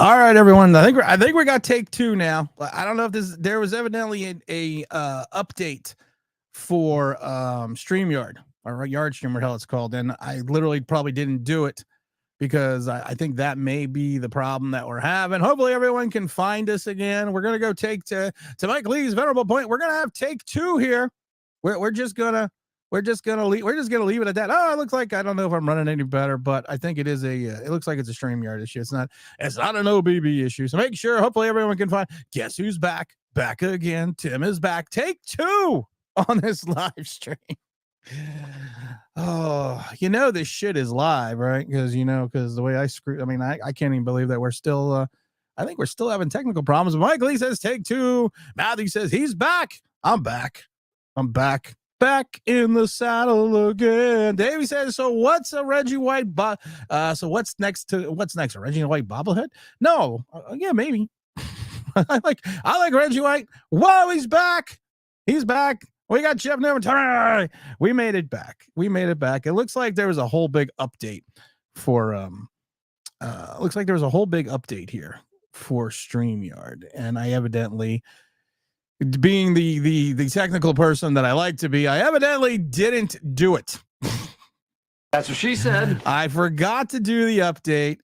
All right, everyone. I think we got take two now. I don't know if there was evidently a update for StreamYard or Yard Stream, or hell it's called, and I literally probably didn't do it because I think that may be the problem that we're having. Hopefully, everyone can find us again. We're gonna go take to Mike Lee's venerable point. We're gonna have take two here. We're just gonna leave it at that. Oh, it looks like I don't know if I'm running any better, but I think it is it looks like it's a StreamYard issue. It's not an OBB issue. So make sure, hopefully everyone can find. Guess who's back? Back again. Tim is back. Take two on this live stream. Oh, this shit is live, right? Because the way I screw. I mean, I can't even believe that we're still. I think we're still having technical problems. Mike Lee says take two. Matthew says he's back. I'm back. Back in the saddle again. Davey says, so what's a Reggie White so what's next? A Reggie White bobblehead? No. Yeah, maybe. I like Reggie White. Whoa, he's back. We got Jeff Nevin. We made it back. It looks like there was a whole big update for here for StreamYard. And I evidently, being the technical person that I like to be, I evidently didn't do it. That's what she said. I forgot to do the update.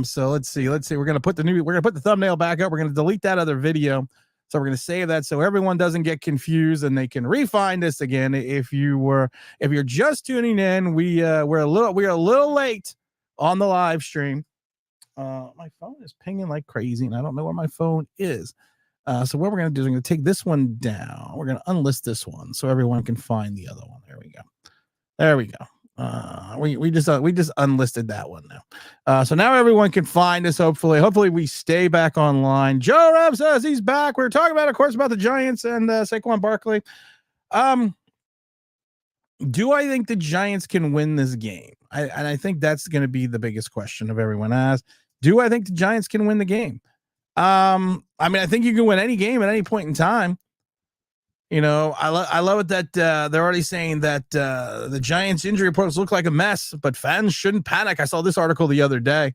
So let's see. We're gonna put the thumbnail back up. We're gonna delete that other video. So we're gonna save that so everyone doesn't get confused and they can refind us again. If you're just tuning in, we're a little late on the live stream. My phone is pinging like crazy, and I don't know where my phone is. So what we're going to do is we're going to take this one down. We're going to unlist this one so everyone can find the other one. There we go. We just unlisted that one now. So now everyone can find us. Hopefully we stay back online. Joe Rev says he's back. We're talking about, of course, about the Giants and Saquon Barkley. Do I think the Giants can win this game? I think that's going to be the biggest question of everyone asks. Do I think the Giants can win the game? I mean, I think you can win any game at any point in time. I love it that they're already saying that the Giants injury reports look like a mess, but fans shouldn't panic. I saw this article the other day.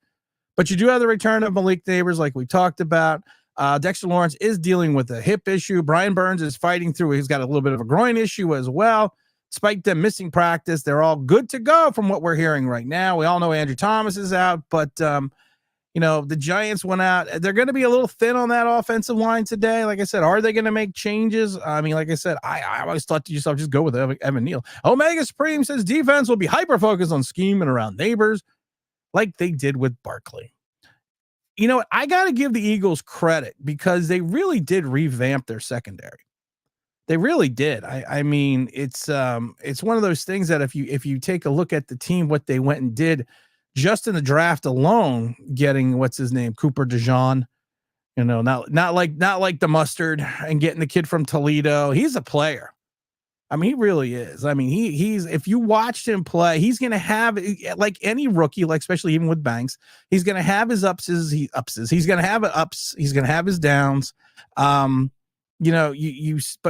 But you do have the return of Malik Neighbors, like we talked about. Dexter Lawrence is dealing with a hip issue. Brian Burns is fighting through. He's got a little bit of a groin issue as well. Despite them missing practice, they're all good to go from what we're hearing right now. We all know Andrew Thomas is out, but the Giants went out. They're going to be a little thin on that offensive line today. Like I said, are they going to make changes? I mean, like I said, I always thought to yourself, just go with Evan Neal. Omega Supreme says defense will be hyper-focused on scheme and around Neighbors like they did with Barkley. You know what? I got to give the Eagles credit because they really did revamp their secondary. They really did. I mean, it's one of those things that if you take a look at the team, what they went and did just in the draft alone, getting what's his name, Cooper DeJean, not like the mustard, and getting the kid from Toledo. He's a player. I mean, he really is. I mean, he's if you watched him play, he's going to have, like any rookie, like especially even with Banks, he's going to have his he's going to have ups. He's going to have his downs. But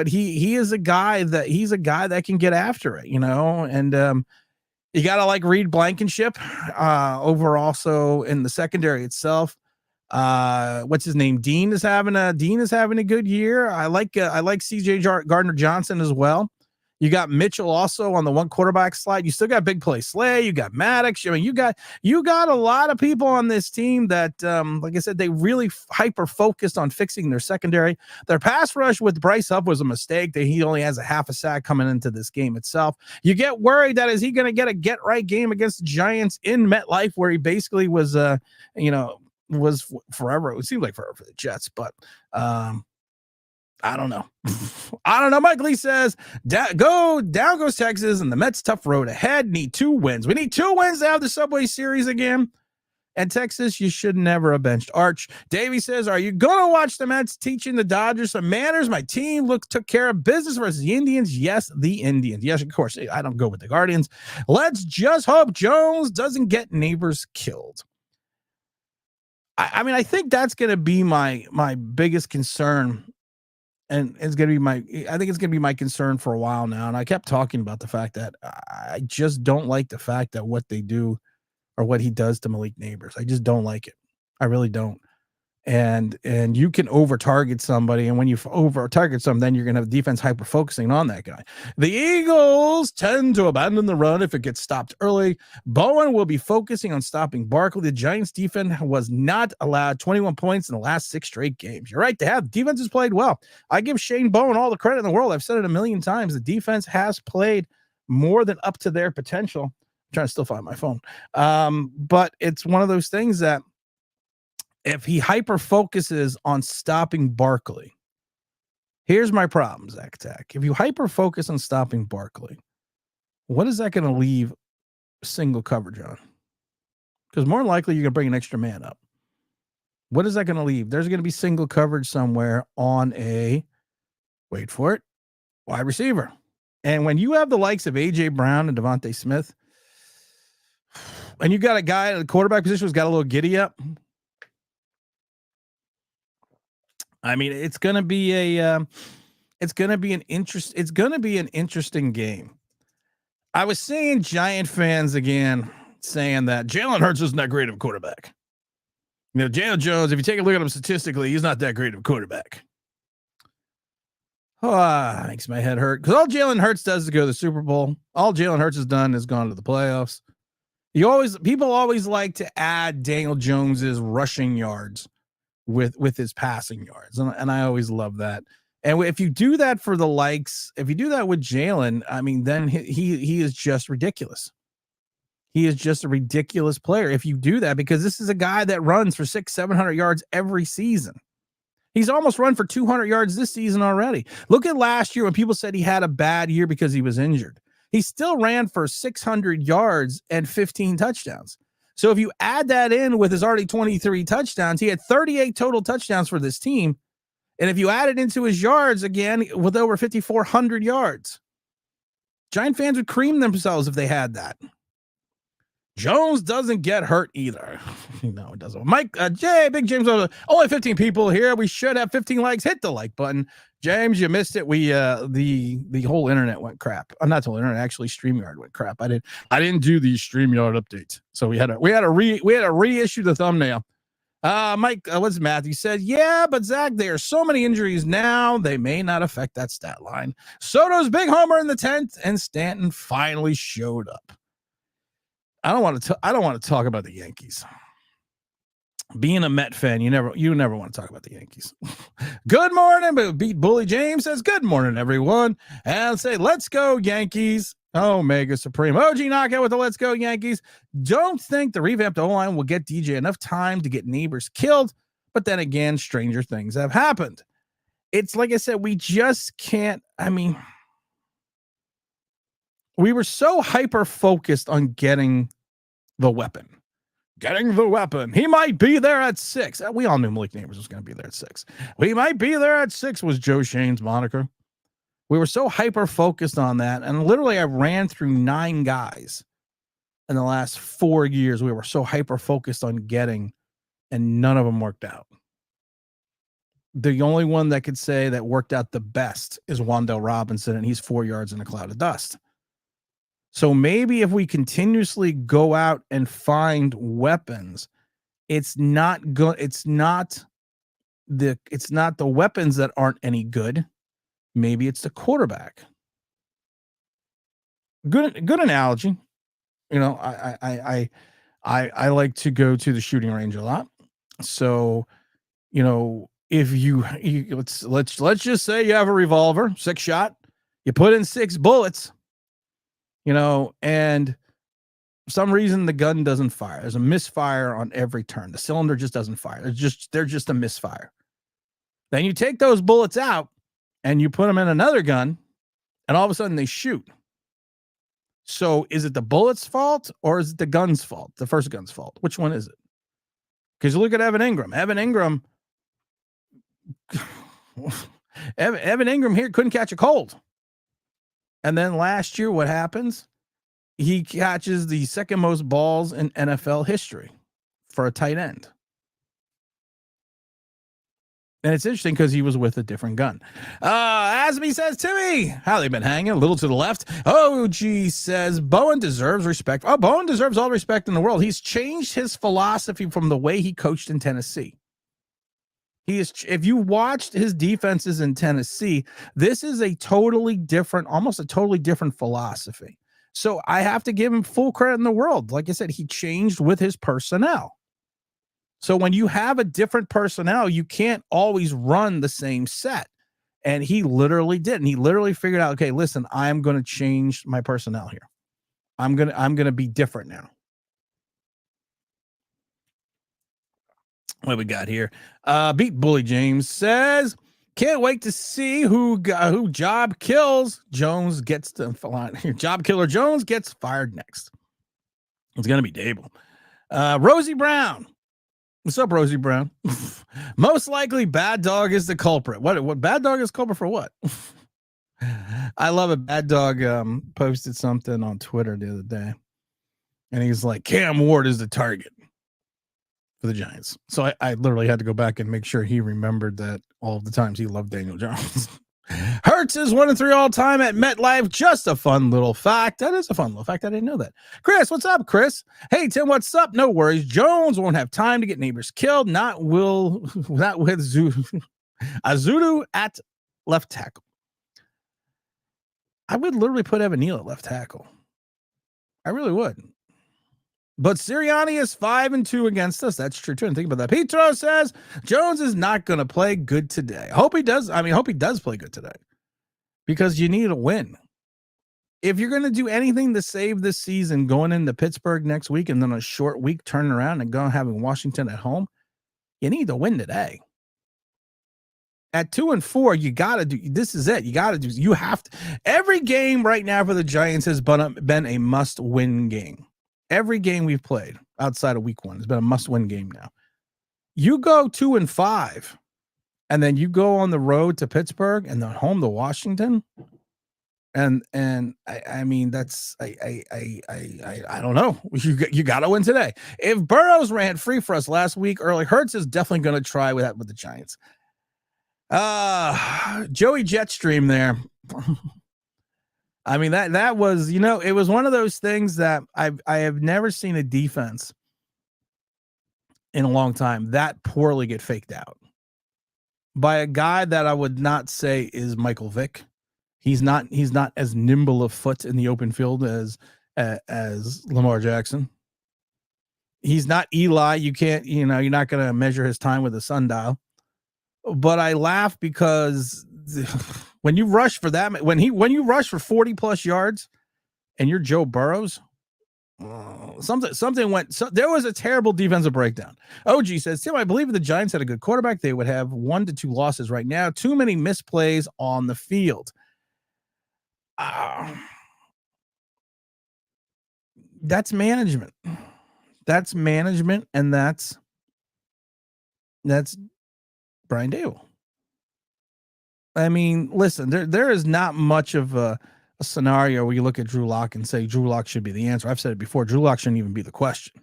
he is a guy that can get after it, and you got to like Reed Blankenship over also in the secondary itself. What's his name? Dean is having a good year. I like CJ Gardner Johnson as well. You got Mitchell also on the one quarterback slide. You still got big play Slay. You got Maddox. I mean, you got a lot of people on this team that, like I said, they really hyper focused on fixing their secondary. Their pass rush with Bryce Huff was a mistake. He only has a half a sack coming into this game itself. You get worried that is he going to get a get right game against the Giants in MetLife, where he basically was, was forever. It seemed like forever for the Jets, but I don't know. Mike Lee says, down goes Texas, and the Mets' tough road ahead. Need 2 wins. We need 2 wins to have the Subway Series again. And Texas, you should never have benched Arch. Davey says, are you going to watch the Mets teaching the Dodgers some manners? My team took care of business versus the Indians. Yes, the Indians. Yes, of course. I don't go with the Guardians. Let's just hope Jones doesn't get Neighbors killed. I mean, I think that's going to be my biggest concern. And I think it's going to be my concern for a while now. And I kept talking about the fact that I just don't like the fact that what they do or what he does to Malik Neighbors. I just don't like it. I really don't. And you can over target somebody, and when you over target some, then you're going to have defense hyper focusing on that guy. The Eagles tend to abandon the run if it gets stopped early. Bowen will be focusing on stopping Barkley. The Giants defense was not allowed 21 points in the last 6 straight games. You're right, they have. Defense has played well. I give Shane Bowen all the credit in the world. I've said it a million times. The defense has played more than up to their potential. I'm trying to still find my phone. But it's one of those things that if he hyper focuses on stopping Barkley, here's my problem, Zach Tack. If you hyper focus on stopping Barkley, what is that going to leave single coverage on? Because more likely you're going to bring an extra man up. What is that going to leave? There's going to be single coverage somewhere on a, wait for it, wide receiver. And when you have the likes of A.J. Brown and Devontae Smith, and you got a guy at the quarterback position who's got a little giddy up, I mean, it's going to be an interesting game. I was seeing Giant fans again saying that Jalen Hurts isn't that great of a quarterback. You know, Jalen Jones, if you take a look at him statistically, he's not that great of a quarterback. Oh, makes my head hurt because all Jalen Hurts does is go to the Super Bowl. All Jalen Hurts has done is gone to the playoffs. People always like to add Daniel Jones's rushing yards with his passing yards. And I always love that. And if you do that for the likes, if you do that with Jalen, I mean, then he is just ridiculous. He is just a ridiculous player. If you do that, because this is a guy that runs for 600-700 yards every season. He's almost run for 200 yards this season already. Look at last year when people said he had a bad year because he was injured. He still ran for 600 yards and 15 touchdowns. So if you add that in with his already 23 touchdowns, he had 38 total touchdowns for this team. And if you add it into his yards again with over 5,400 yards, Giant fans would cream themselves if they had that. Jones doesn't get hurt either. No, it doesn't. Mike, Big James, only 15 people here. We should have 15 likes. Hit the like button. James, you missed it. We the whole internet went crap. Not the whole internet, actually StreamYard went crap. I didn't do the StreamYard update. So we had to reissue the thumbnail. Mike, what's Matthew said? Yeah, but Zach, there are so many injuries now, they may not affect that stat line. Soto's big homer in the 10th, and Stanton finally showed up. I don't want to talk about the Yankees. Being a Met fan, you never want to talk about the Yankees. Good morning, but Beat Bully James says, good morning, everyone. And say, let's go, Yankees. Omega Supreme. OG Knockout with the let's go, Yankees. Don't think the revamped O-line will get DJ enough time to get Neighbors killed. But then again, stranger things have happened. It's like I said, we just can't. I mean, we were so hyper-focused on getting the weapon. He might be there at 6. We all knew Malik Neighbors was going to be there at 6. We might be there at 6 was Joe Shane's moniker. We were so hyper-focused on that. And literally, I ran through 9 guys in the last 4 years. We were so hyper-focused on getting, and none of them worked out. The only one that could say that worked out the best is Wan'Dale Robinson, and he's 4 yards in a cloud of dust. So maybe if we continuously go out and find weapons, it's not good. It's not the weapons that aren't any good. Maybe it's the quarterback. Good analogy. You know, I like to go to the shooting range a lot. So, you know, if you let's just say you have a revolver, 6 shot, you put in 6 bullets. You know, and for some reason the gun doesn't fire. There's a misfire on every turn. The cylinder just doesn't fire. They're just a misfire. Then you take those bullets out and you put them in another gun, and all of a sudden they shoot. So is it the bullet's fault or is it the gun's fault? The first gun's fault. Which one is it? Because you look at Evan Ingram. Evan Ingram here couldn't catch a cold. And then last year, what happens? He catches the second most balls in NFL history for a tight end. And it's interesting because he was with a different gun. Asmi says, Timmy, how they been hanging? A little to the left. OG says, Bowen deserves respect. Oh, Bowen deserves all respect in the world. He's changed his philosophy from the way he coached in Tennessee. If you watched his defenses in Tennessee, this is a totally different, almost a totally different philosophy. So I have to give him full credit in the world. Like I said, he changed with his personnel. So when you have a different personnel, you can't always run the same set. And he literally did. And he literally figured out, okay, listen, I'm going to change my personnel here. I'm going to be different now. What we got here? Beat Bully James says, can't wait to see who Job kills. Jones gets to Job Killer Jones gets fired next. It's gonna be Dable. Rosie Brown. What's up, Rosie Brown? Most likely Bad Dog is the culprit. What Bad Dog is culprit for what? I love it. Bad Dog posted something on Twitter the other day. And he's like, Cam Ward is the target for the Giants. So I literally had to go back and make sure he remembered that all of the times he loved Daniel Jones. Hurts is 1-3 all time at MetLife. Just a fun little fact. That is a fun little fact. I didn't know that. Chris, what's up, Chris? Hey, Tim, what's up? No worries. Jones won't have time to get neighbors killed. Not with Azudu at left tackle. I would literally put Evan Neal at left tackle. I really would. But Sirianni is 5-2 against us. That's true too. And think about that. Petro says Jones is not going to play good today. I hope he does. I hope he does play good today because you need a win. If you're going to do anything to save this season going into Pittsburgh next week and then a short week turning around and going having Washington at home, you need to win today. At 2-4, you got to do. This is it. You got to do. You have to. Every game right now for the Giants has been a must-win game. Every game we've played outside of week 1 has been a must-win game now. You go 2-5, and then you go on the road to Pittsburgh and then home to Washington. And I mean, that's I don't know. You got to win today. If Burrows ran free for us last week early, Hurts is definitely going to try with the Giants. Joey Jetstream there. I mean, that was, it was one of those things that I have never seen a defense in a long time that poorly get faked out by a guy that I would not say is Michael Vick. He's not as nimble of foot in the open field as Lamar Jackson. He's not Eli. You can't, you're not going to measure his time with a sundial. But I laugh because when you rush for that, when you rush for 40 plus yards and you're Joe Burrows, something went. There was a terrible defensive breakdown. OG says, Tim, I believe if the Giants had a good quarterback, they would have 1 to 2 losses right now. Too many misplays on the field. That's management. That's management, and that's Brian Dable. I mean, listen, there is not much of a scenario where you look at Drew Lock and say Drew Lock should be the answer. I've said it before. Drew Lock shouldn't even be the question,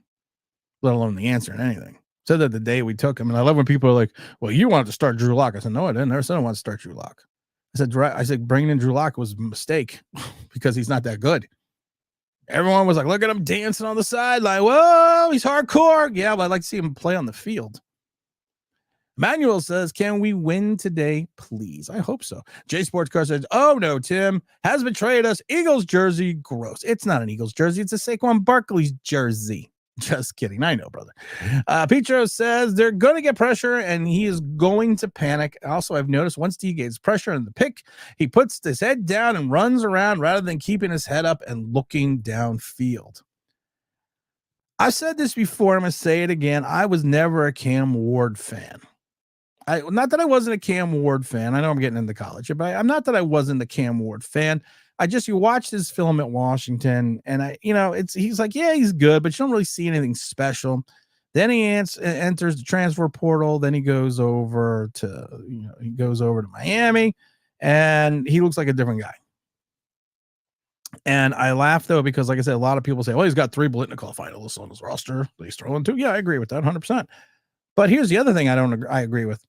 let alone the answer in anything. Said that the day we took him, and I love when people are like, well, you wanted to start Drew Lock. I said, no, I didn't. I never said I wanted to start Drew Lock. I said bringing in Drew Lock was a mistake because he's not that good. Everyone was like, look at him dancing on the sideline. Whoa, he's hardcore. Yeah, but I'd like to see him play on the field. Manuel says, can we win today, please? I hope so. J Sports Car says, oh, no, Tim has betrayed us. Eagles jersey, gross. It's not an Eagles jersey. It's a Saquon Barkley jersey. Just kidding. I know, brother. Petro says they're going to get pressure, and he is going to panic. Also, I've noticed once he gets pressure in the pick, he puts his head down and runs around rather than keeping his head up and looking downfield. I've said this before. I'm going to say it again. I was never a Cam Ward fan. Not that I wasn't a Cam Ward fan. I know I'm getting into college, but I'm not that I wasn't a Cam Ward fan. You watched his film at Washington, and he's like, yeah, he's good, but you don't really see anything special. Then he enters the transfer portal. Then he goes over to Miami, and he looks like a different guy. And I laugh though, because like I said, a lot of people say, well, he's got 3 Biletnikoff finalists on his roster. He's throwing 2. Yeah, I agree with that 100%. But here's the other thing I agree with.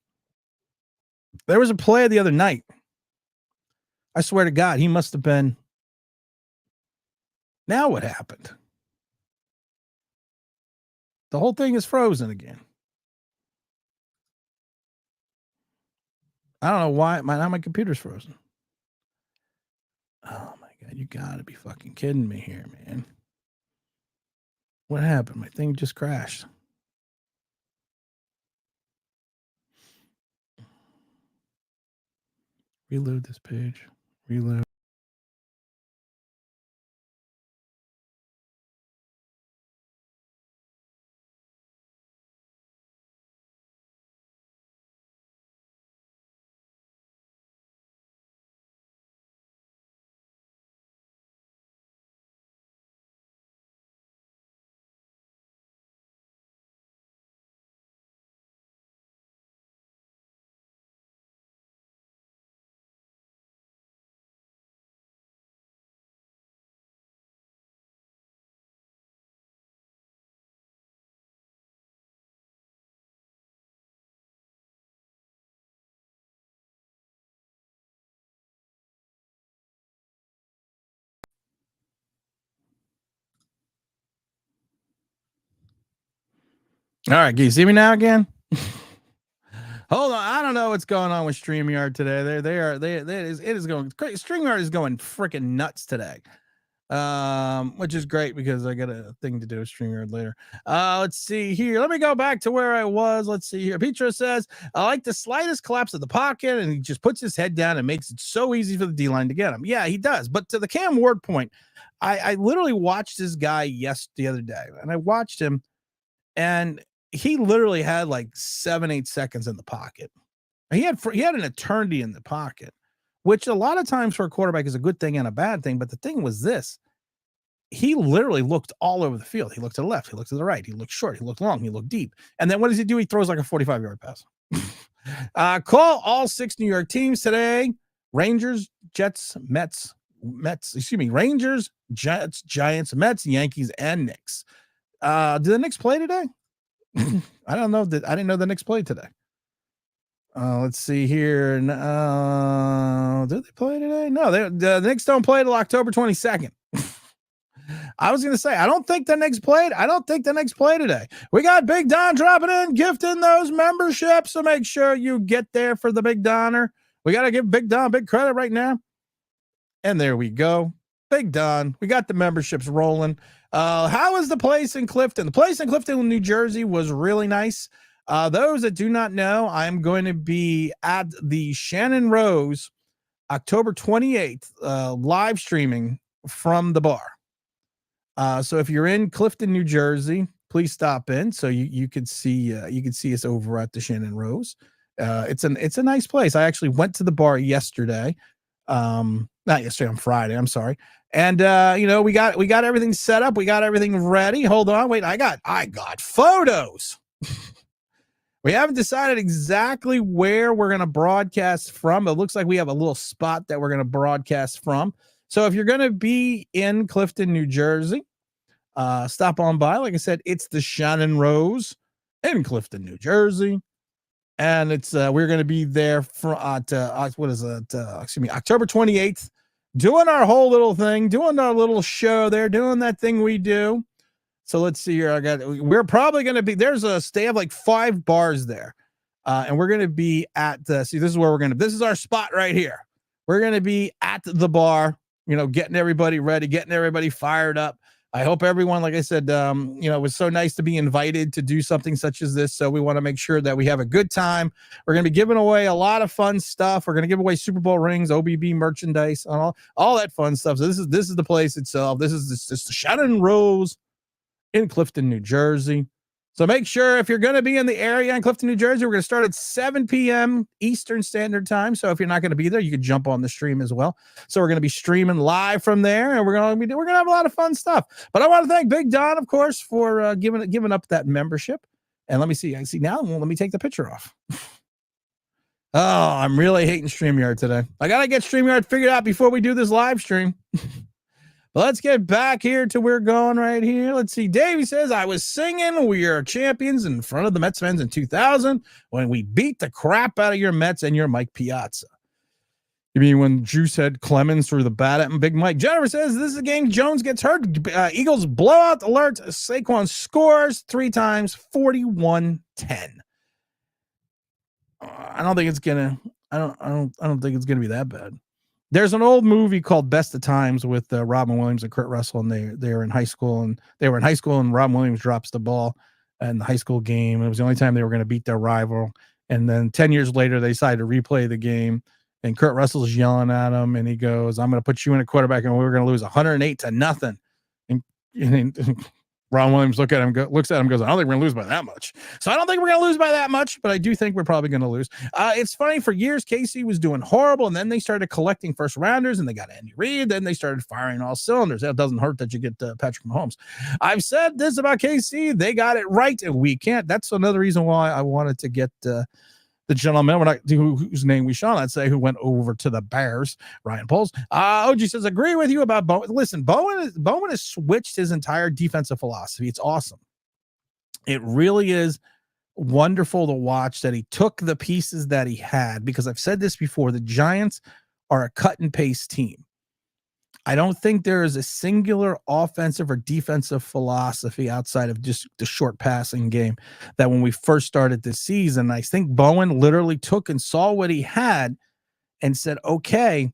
There was a play the other night. I swear to God, he must have been. Now what happened? The whole thing is frozen again. I don't know why now my computer's frozen. Oh my God, you gotta be fucking kidding me here, man. What happened? My thing just crashed. Reload this page. Reload. All right, can you see me now again? Hold on, I don't know what's going on with StreamYard today. It is going crazy. StreamYard is going freaking nuts today. Which is great because I got a thing to do with StreamYard later. Let's see here. Let me go back to where I was. Let's see here. Petro says, I like the slightest collapse of the pocket, and he just puts his head down and makes it so easy for the D-line to get him. Yeah, he does. But to the Cam Ward point, I literally watched this guy the other day, and I watched him, and he literally had like 7-8 seconds in the pocket. He had an eternity in the pocket, which a lot of times for a quarterback is a good thing and a bad thing. But the thing was this: he literally looked all over the field. He looked to the left, he looked to the right, he looked short, he looked long, he looked deep. And then what does he do? He throws like a 45-yard pass. Call all 6 New York teams today: Rangers, Jets, Rangers, Jets, Giants, Mets, Yankees, and Knicks. Do the Knicks play today? I don't know. I didn't know the Knicks played today. Let's see here. Did they play today? No, the Knicks don't play till October 22nd. I was going to say, I don't think the Knicks played. I don't think the Knicks play today. We got Big Don dropping in, gifting those memberships. So make sure you get there for the Big Donner. We got to give Big Don big credit right now. And there we go. Big Don. We got the memberships rolling. How is the place in Clifton? The place in Clifton, New Jersey was really nice. Those that do not know, I'm going to be at the Shannon Rose October 28th, live streaming from the bar. So if you're in Clifton, New Jersey, please stop in so you can see us over at the Shannon Rose. It's a nice place. I actually went to the bar yesterday. Not yesterday, on Friday. I'm sorry. And we got everything set up. We got everything ready. Hold on, wait. I got photos. We haven't decided exactly where we're going to broadcast from. It looks like we have a little spot that we're going to broadcast from. So if you're going to be in Clifton, New Jersey, stop on by. Like I said, it's the Shannon Rose in Clifton, New Jersey. And it's we're going to be there for October 28th, doing our whole little thing, doing our little show there, doing that thing we do. So let's see here. We're probably going to be, they have like 5 bars there. And we're going to be at this is where this is our spot right here. We're going to be at the bar, getting everybody ready, getting everybody fired up. I hope everyone, like I said, it was so nice to be invited to do something such as this. So we want to make sure that we have a good time. We're going to be giving away a lot of fun stuff. We're going to give away Super Bowl rings, OBB merchandise, all that fun stuff. So this is the place itself. This is the Shannon Rose in Clifton, New Jersey. So make sure if you're going to be in the area in Clifton, New Jersey, we're going to start at 7 p.m. Eastern Standard Time. So if you're not going to be there, you can jump on the stream as well. So we're going to be streaming live from there, and we're going to have a lot of fun stuff. But I want to thank Big Don, of course, for giving up that membership. And let me see. I see now. Well, let me take the picture off. Oh, I'm really hating StreamYard today. I got to get StreamYard figured out before we do this live stream. Let's get back here to where we're going right here. Let's see. Davey says, I was singing We Are Champions in front of the Mets fans in 2000 when we beat the crap out of your Mets and your Mike Piazza. You mean when Juice had Clemens threw the bat at him? Big Mike. Jennifer says, this is a game Jones gets hurt. Eagles blowout alert. Saquon scores 3 times, 41-10. I don't think it's going to. I don't think it's going to be that bad. There's an old movie called Best of Times with Robin Williams and Kurt Russell, and they were in high school, and Robin Williams drops the ball in the high school game. It was the only time they were going to beat their rival. And then 10 years later, they decided to replay the game, and Kurt Russell's yelling at him, and he goes, "I'm going to put you in a quarterback, and we're going to lose 108-0." And Ron Williams looks at him, goes, "I don't think we're going to lose by that much." So I don't think we're going to lose by that much, but I do think we're probably going to lose. It's funny, for years, KC was doing horrible, and then they started collecting first rounders, and they got Andy Reid. Then they started firing all cylinders. That doesn't hurt that you get Patrick Mahomes. I've said this about KC. They got it right, and we can't. That's another reason why I wanted to get the gentleman, we're not whose name we shall not say, who went over to the Bears, Ryan Poles. OG says, agree with you about Bowen. Listen, Bowen has switched his entire defensive philosophy. It's awesome. It really is wonderful to watch that he took the pieces that he had, because I've said this before, the Giants are a cut and paste team. I don't think there is a singular offensive or defensive philosophy outside of just the short passing game that when we first started this season. I think Bowen literally took and saw what he had and said, okay,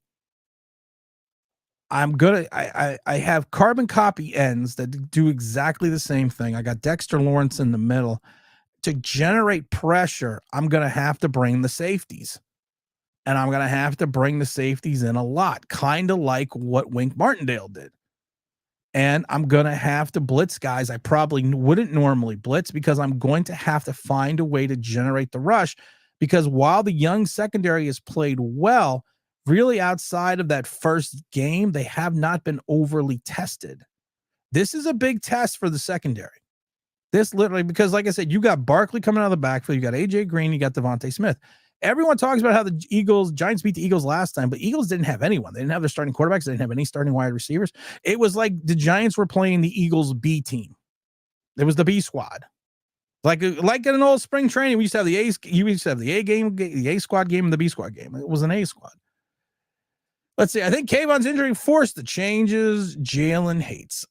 I have carbon copy ends that do exactly the same thing. I got Dexter Lawrence in the middle. To generate pressure, I'm going to have to bring the safeties. And I'm going to have to bring the safeties in a lot, kind of like what Wink Martindale did. And I'm going to have to blitz guys I probably wouldn't normally blitz, because I'm going to have to find a way to generate the rush, because while the young secondary has played well, really outside of that first game, they have not been overly tested. This is a big test for the secondary. This literally, because like I said, you got Barkley coming out of the backfield, you got AJ Green, you got Devontae Smith. Everyone talks about how the Giants beat the Eagles last time, but Eagles didn't have anyone. They didn't have their starting quarterbacks. They didn't have any starting wide receivers. It was like the Giants were playing the Eagles B team. It was the B squad. Like in an old spring training, we used to have the A game, the A squad game, and the B squad game. It was an A squad. Let's see. I think Kayvon's injury forced the changes Jalen hates.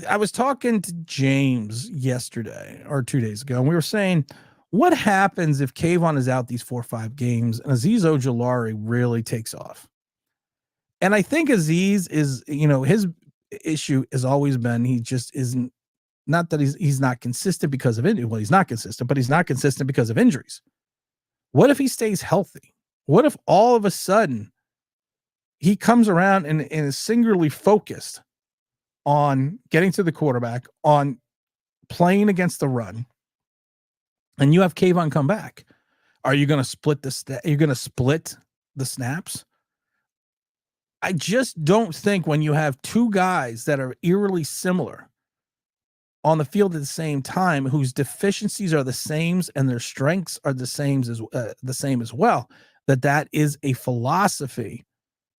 I was talking to James yesterday or 2 days ago, and we were saying, what happens if Kayvon is out these 4 or 5 games and Azeez Ojulari really takes off? And I think Azeez is, his issue has always been he just isn't, not that he's not consistent because of injury. Well, he's not consistent, but he's not consistent because of injuries. What if he stays healthy? What if all of a sudden he comes around and is singularly focused on getting to the quarterback, on playing against the run, and you have Kayvon come back? Are you going to split the snaps? I just don't think when you have 2 guys that are eerily similar on the field at the same time, whose deficiencies are the same and their strengths are the same as well, that is a philosophy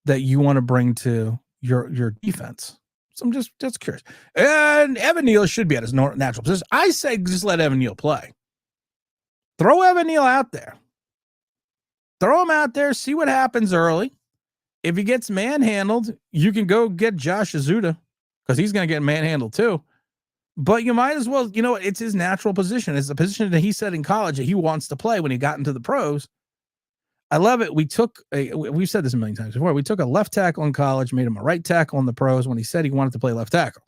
that you want to bring to your defense. So I'm just curious. And Evan Neal should be at his natural position. I say just let Evan Neal play. Throw Evan Neal out there. Throw him out there, see what happens early. If he gets manhandled, you can go get Josh Azuda, because he's going to get manhandled too. But you might as well, it's his natural position. It's the position that he said in college that he wants to play when he got into the pros. I love it. We've said this a million times before. We took a left tackle in college, made him a right tackle in the pros when he said he wanted to play left tackle.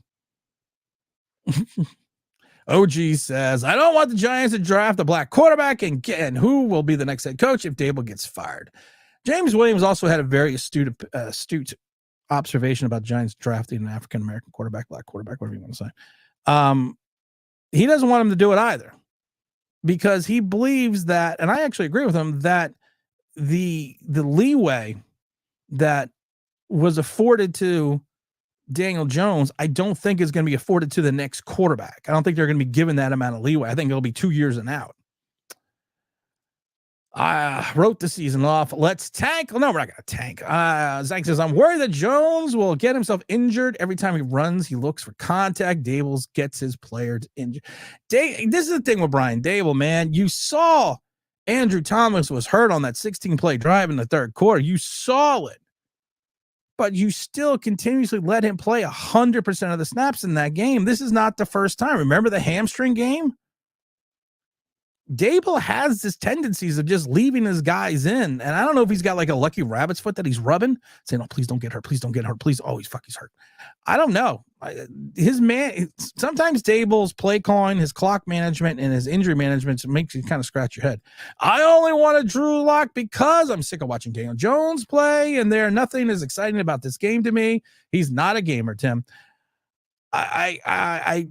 OG says, I don't want the Giants to draft a black quarterback, and who will be the next head coach if Dable gets fired? James Williams also had a very astute observation about Giants drafting an African-American quarterback, black quarterback, whatever you want to say. He doesn't want him to do it either, because he believes that, and I actually agree with him, that the leeway that was afforded to Daniel Jones, I don't think is going to be afforded to the next quarterback. I don't think they're going to be given that amount of leeway. I think it'll be 2 years and out. I wrote the season off. Let's tank. No, we're not going to tank. Zach says, I'm worried that Jones will get himself injured. Every time he runs, he looks for contact. Dable gets his players injured. This is the thing with Brian Dable, man. You saw Andrew Thomas was hurt on that 16-play drive in the third quarter. You saw it. But you still continuously let him play 100% of the snaps in that game. This is not the first time. Remember the hamstring game? Dable has this tendencies of just leaving his guys in. And I don't know if he's got like a lucky rabbit's foot that he's rubbing, saying, oh, please don't get hurt. Please don't get hurt. Please. Oh, he's hurt. I don't know. Sometimes Dable's play calling, his clock management, and his injury management makes you kind of scratch your head. I only wanted Drew Lock because I'm sick of watching Daniel Jones play, and nothing is exciting about this game to me. He's not a gamer, Tim. I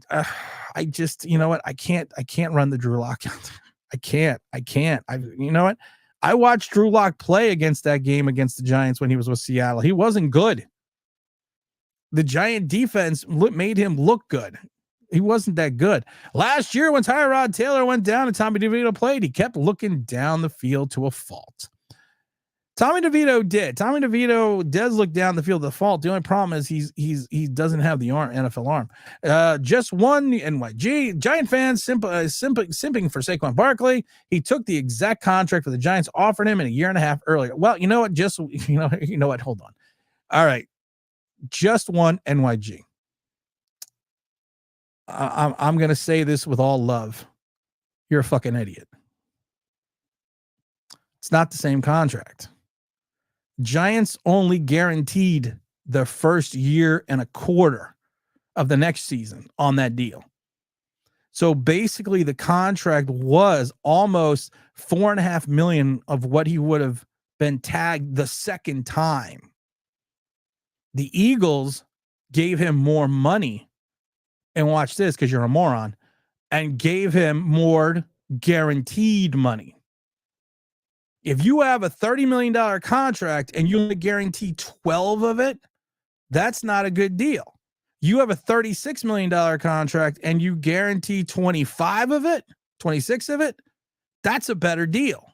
just, you know what? I can't run the Drew Lock. I can't. You know what? I watched Drew Lock play against that game against the Giants when he was with Seattle. He wasn't good. The Giant defense made him look good. He wasn't that good. Last year when Tyrod Taylor went down and Tommy DeVito played, he kept looking down the field to a fault. Tommy DeVito does look down the field to the fault. The only problem is he doesn't have the NFL arm. Just one NYG. Giant fans simping for Saquon Barkley. He took the exact contract that the Giants offered him in a year and a half earlier. Well, you know what? You know what? Hold on. All right. Just one NYG. I'm going to say this with all love. You're a fucking idiot. It's not the same contract. Giants only guaranteed the first year and a quarter of the next season on that deal. So basically the contract was almost $4.5 million of what he would have been tagged the second time. The Eagles gave him more money, and watch this because you're a moron, and gave him more guaranteed money. If you have a $30 million contract and you only guarantee 12 of it, that's not a good deal. You have a $36 million contract and you guarantee 25 of it, 26 of it, that's a better deal.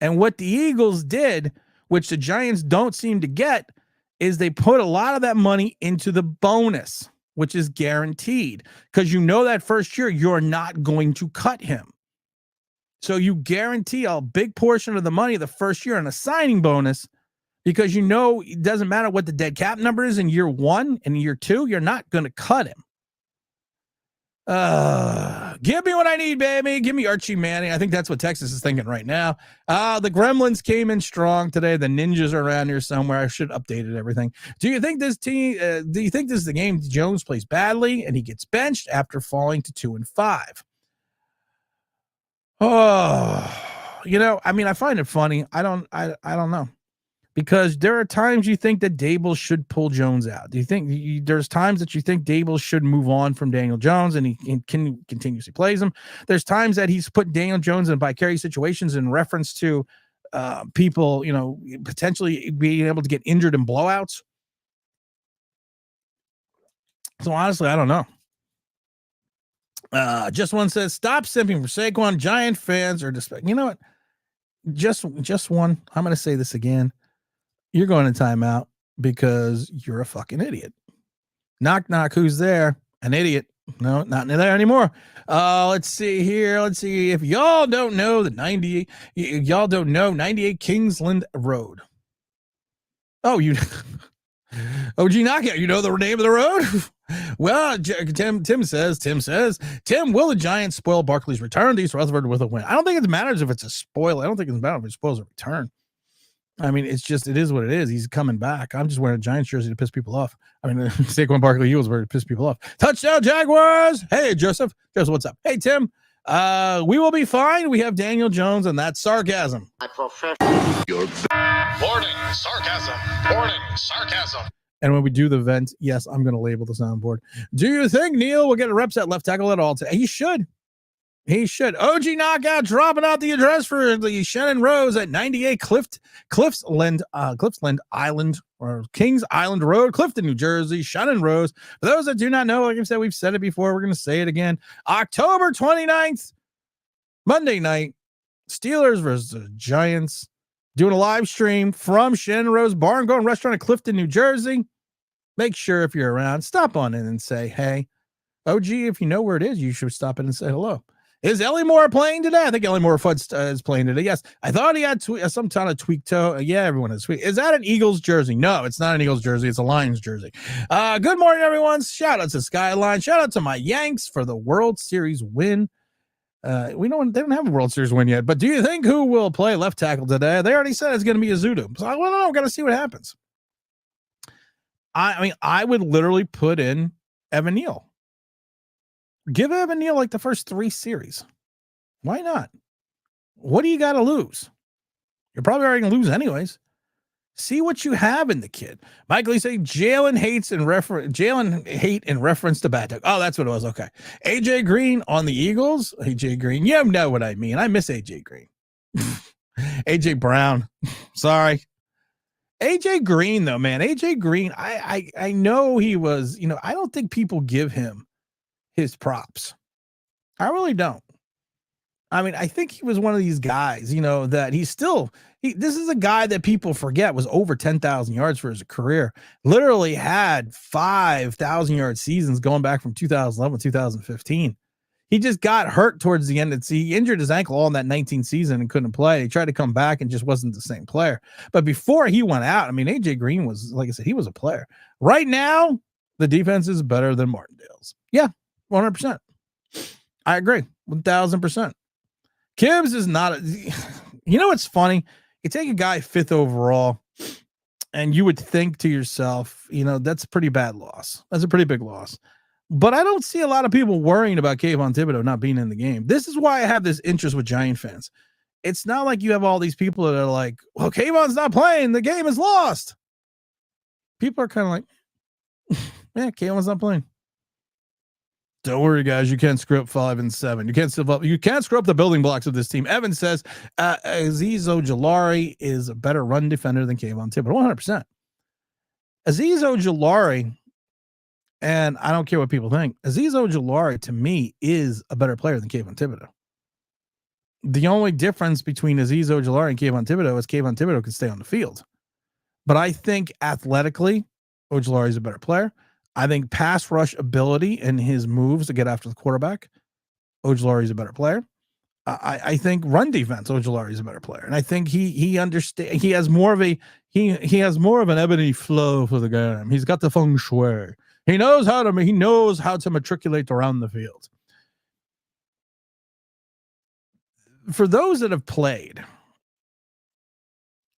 And what the Eagles did, which the Giants don't seem to get, is they put a lot of that money into the bonus, which is guaranteed, because you know that first year you're not going to cut him. So you guarantee a big portion of the money the first year on a signing bonus, because you know it doesn't matter what the dead cap number is in year one and year two, you're not going to cut him. Give me what I need, baby. Give me Archie Manning. I think that's what Texas is thinking right now. The Gremlins came in strong today. The Ninjas are around here somewhere. I should have updated everything. Do you think this is the game Jones plays badly and he gets benched after falling to 2-5? Oh, I mean, I find it funny. I don't know, because there are times you think that Dable should pull Jones out. Do you think there's times that you think Dable should move on from Daniel Jones and he can continuously plays him? There's times that he's put Daniel Jones in vicarious situations in reference to people, potentially being able to get injured in blowouts. So honestly, I don't know. Just one says, stop simping for Saquon. Giant fans are you know what? Just one. I'm going to say this again. You're going to timeout because you're a fucking idiot. Knock, knock. Who's there? An idiot. No, not there anymore. Let's see here. Let's see if y'all don't know the 98. Y'all don't know 98 Kingsland Road. Oh, you. OG Knockout. You know the name of the road? Well, Tim says, will the Giants spoil Barkley's return? These Rutherford with a win. I don't think it matters if it's a spoil. I don't think it's matter if it spoils a return. I mean, it is what it is. He's coming back. I'm just wearing a Giants jersey to piss people off. I mean, Saquon Barkley, he was wearing to piss people off. Touchdown Jaguars. Hey, Joseph. Joseph, what's up? Hey, Tim. We will be fine. We have Daniel Jones, and that's sarcasm. Warning, sarcasm. Warning, sarcasm. And when we do the vent, yes, I'm going to label the soundboard. Do you think Neil will get a reps at left tackle at all today? He should. OG Knockout dropping out the address for the Shannon Rose at 98 Cliffsland Island, or Kings Island Road, Clifton, New Jersey. Shannon Rose. For those that do not know, like I said, we've said it before. We're going to say it again. October 29th, Monday night, Steelers versus the Giants. Doing a live stream from Shannon Rose Bar and Going Restaurant in Clifton, New Jersey. Make sure if you're around, stop on in and say, hey, OG, if you know where it is, you should stop in and say hello. Is Ellie Moore playing today? I think Ellie Moore is playing today. Yes. I thought he had some kind of tweak toe. Yeah, everyone has tweak. Is that an Eagles jersey? No, it's not an Eagles jersey. It's a Lions jersey. Good morning, everyone. Shout out to Skyline. Shout out to my Yanks for the World Series win. They don't have a World Series win yet. But do you think who will play left tackle today? They already said it's going to be Azudu. So I don't know. Got to see what happens. I mean, I would literally put in Evan Neal. Give Evan Neal like the first 3 series. Why not? What do you got to lose? You're probably already going to lose anyways. See what you have in the kid. Michael, you say Jalen hate in reference to bad. Oh, that's what it was. Okay. AJ Green on the Eagles. AJ Green. You know what I mean. I miss AJ Green. AJ Brown. Sorry. AJ Green, though, man. AJ Green, I know he was, I don't think people give him his props. I really don't. I mean, I think he was one of these guys, that this is a guy that people forget was over 10,000 yards for his career. Literally had 5,000-yard seasons going back from 2011, 2015. He just got hurt towards the end. He injured his ankle all in that 19 season and couldn't play. He tried to come back and just wasn't the same player. But before he went out, I mean, AJ Green was, like I said, he was a player. Right now, the defense is better than Martindale's. Yeah, 100%. I agree, 1,000%. Gibbs is not. What's funny? You take a guy 5th overall, and you would think to yourself, that's a pretty bad loss. That's a pretty big loss. But I don't see a lot of people worrying about Kayvon Thibodeau not being in the game. This is why I have this interest with Giant fans. It's not like you have all these people that are like, well, Kayvon's not playing. The game is lost. People are kind of like, yeah, Kayvon's not playing. Don't worry, guys. You can't screw up 5 and 7. You can't screw up the building blocks of this team. Evan says Azeez Ojulari is a better run defender than Kayvon Thibodeau. 100%. Azeez Ojulari, and I don't care what people think, Azeez Ojulari to me is a better player than Kayvon Thibodeau. The only difference between Azeez Ojulari and Kayvon Thibodeau is Kayvon Thibodeau can stay on the field. But I think athletically, Ojulari is a better player. I think pass rush ability and his moves to get after the quarterback, Ojulari is a better player. I think run defense, Ojulari is a better player, and I think he understands. He has more of an ebony flow for the game. He's got the feng shui. He knows how to matriculate around the field. For those that have played,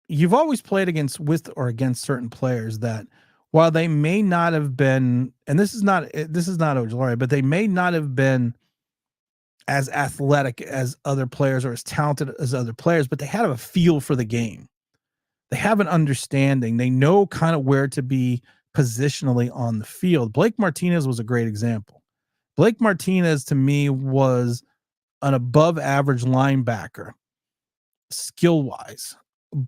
you've always played with or against certain players that, while they may not have been, and this is not Ojulari, but they may not have been as athletic as other players or as talented as other players, but they have a feel for the game. They have an understanding. They know kind of where to be positionally on the field. Blake Martinez was a great example. Blake Martinez to me was an above average linebacker skill-wise,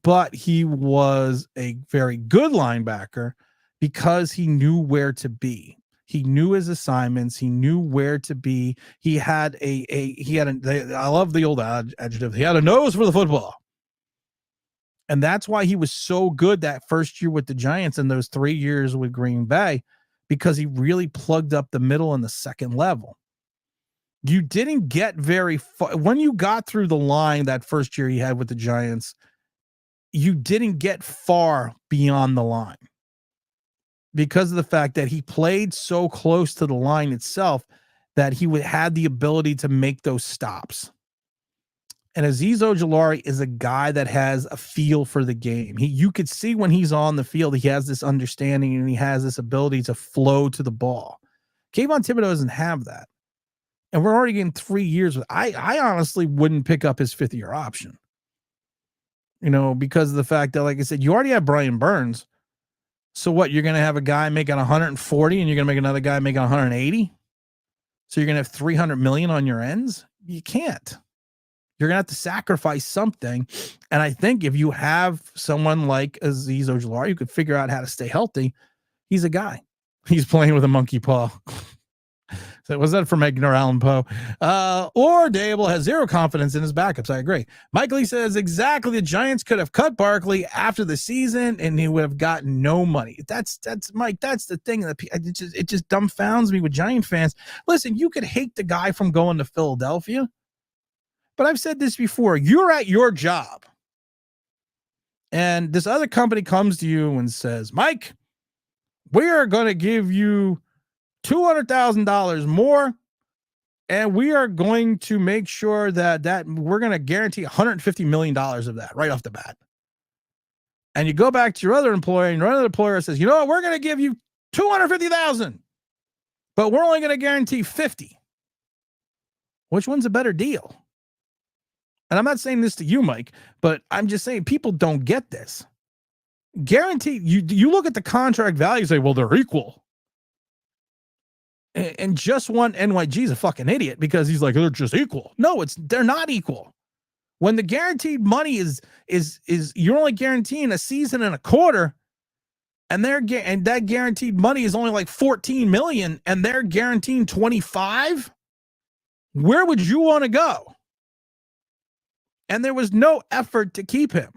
but he was a very good linebacker because he knew where to be. He knew his assignments. He knew where to be. I love the old adjective. He had a nose for the football. And that's why he was so good that first year with the Giants and those 3 years with Green Bay, because he really plugged up the middle and the second level. You didn't get very far. When you got through the line that first year he had with the Giants, you didn't get far beyond the line, because of the fact that he played so close to the line itself that he had the ability to make those stops. And Azeez Ojulari is a guy that has a feel for the game. You could see when he's on the field, he has this understanding and he has this ability to flow to the ball. Kayvon Thibodeau doesn't have that. And we're already getting 3 years. I honestly wouldn't pick up his 5th-year option. Because of the fact that, like I said, you already have Brian Burns. So what, you're going to have a guy making 140 and you're going to make another guy making 180? So you're going to have $300 million on your ends? You can't. You're going to have to sacrifice something. And I think if you have someone like Azeez Ojulari who could figure out how to stay healthy, he's a guy. He's playing with a monkey paw. So was that from Edgar Allan Poe? Or Dable has zero confidence in his backups. I agree. Mike Lee says exactly. The Giants could have cut Barkley after the season, and he would have gotten no money. That's Mike. That's the thing that it just dumbfounds me with Giant fans. Listen, you could hate the guy from going to Philadelphia, but I've said this before. You're at your job, and this other company comes to you and says, "Mike, we are going to give you $200,000 more And we are going to make sure that we're going to guarantee $150 million of that right off the bat. And you go back to your other employer, and your other employer says, you know what, we're going to give you $250,000, but we're only going to guarantee 50. Which one's a better deal? And I'm not saying this to you, Mike, but I'm just saying people don't get this. Guaranteed, you look at the contract value and say, well, they're equal. And just one NYG is a fucking idiot because he's like, they're just equal. No, they're not equal. When the guaranteed money is you're only guaranteeing a season and a quarter, and that guaranteed money is only like 14 million, and they're guaranteeing 25. Where would you want to go? And there was no effort to keep him.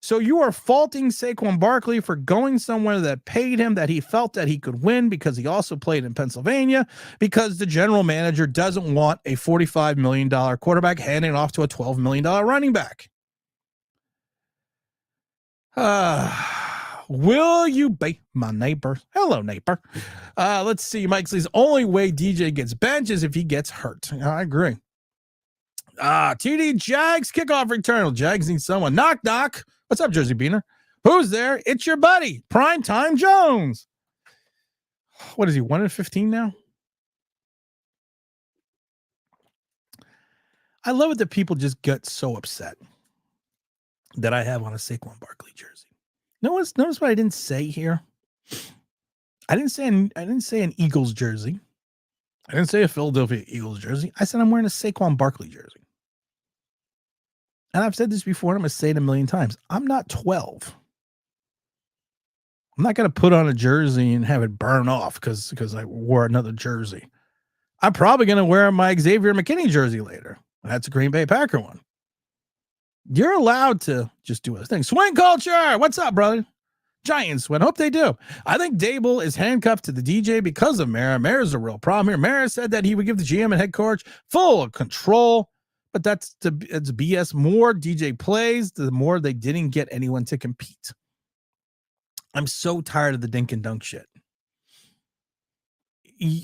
So you are faulting Saquon Barkley for going somewhere that paid him, that he felt that he could win because he also played in Pennsylvania, because the general manager doesn't want a $45 million quarterback handing off to a $12 million running back. Will you be my neighbor? Hello, neighbor. Let's see. Mike says, only way DJ gets benched is if he gets hurt. I agree. TD Jags kickoff return. Jags need someone. Knock, knock. What's up, Jersey Beaner? Who's there? It's your buddy, Primetime Jones. What is he, 1-15 now? I love it that people just get so upset that I have on a Saquon Barkley jersey. Notice what I didn't say here. I didn't say an Eagles jersey. I didn't say a Philadelphia Eagles jersey. I said I'm wearing a Saquon Barkley jersey. And I've said this before, and I'm going to say it a million times. I'm not 12. I'm not going to put on a jersey and have it burn off because I wore another jersey. I'm probably going to wear my Xavier McKinney jersey later. That's a Green Bay Packer one. You're allowed to just do a thing. Swing culture. What's up, brother? Giants win. Hope they do. I think Dable is handcuffed to the DJ because of Mara. Mara's a real problem here. Mara said that he would give the GM and head coach full control, but it's BS. More DJ plays, the more they didn't get anyone to compete. I'm so tired of the dink and dunk shit.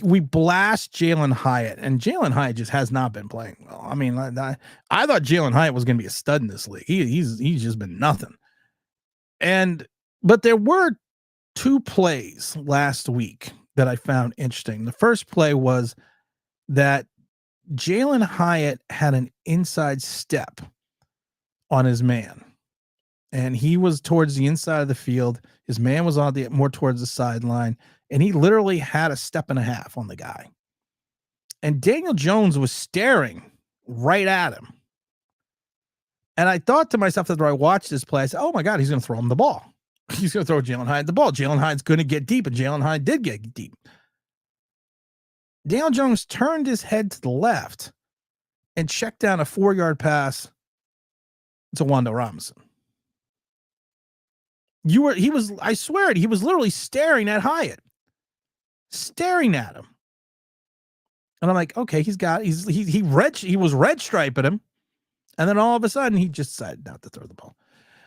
We blast Jalen Hyatt, and Jalen Hyatt just has not been playing well. I mean, I thought Jalen Hyatt was going to be a stud in this league. He's just been nothing. But there were two plays last week that I found interesting. The first play was that Jalen Hyatt had an inside step on his man, and he was towards the inside of the field. His man was more towards the sideline, and he literally had a step and a half on the guy. And Daniel Jones was staring right at him. And I thought to myself after I watched this play, I said, oh my God, he's going to throw him the ball. He's going to throw Jalen Hyatt the ball. Jalen Hyatt's going to get deep, and Jalen Hyatt did get deep. Daniel Jones turned his head to the left and checked down a 4-yard pass to Wando Robinson. I swear it, he was literally staring at Hyatt. Staring at him. And I'm like, okay, he was red striping him. And then all of a sudden he just decided not to throw the ball.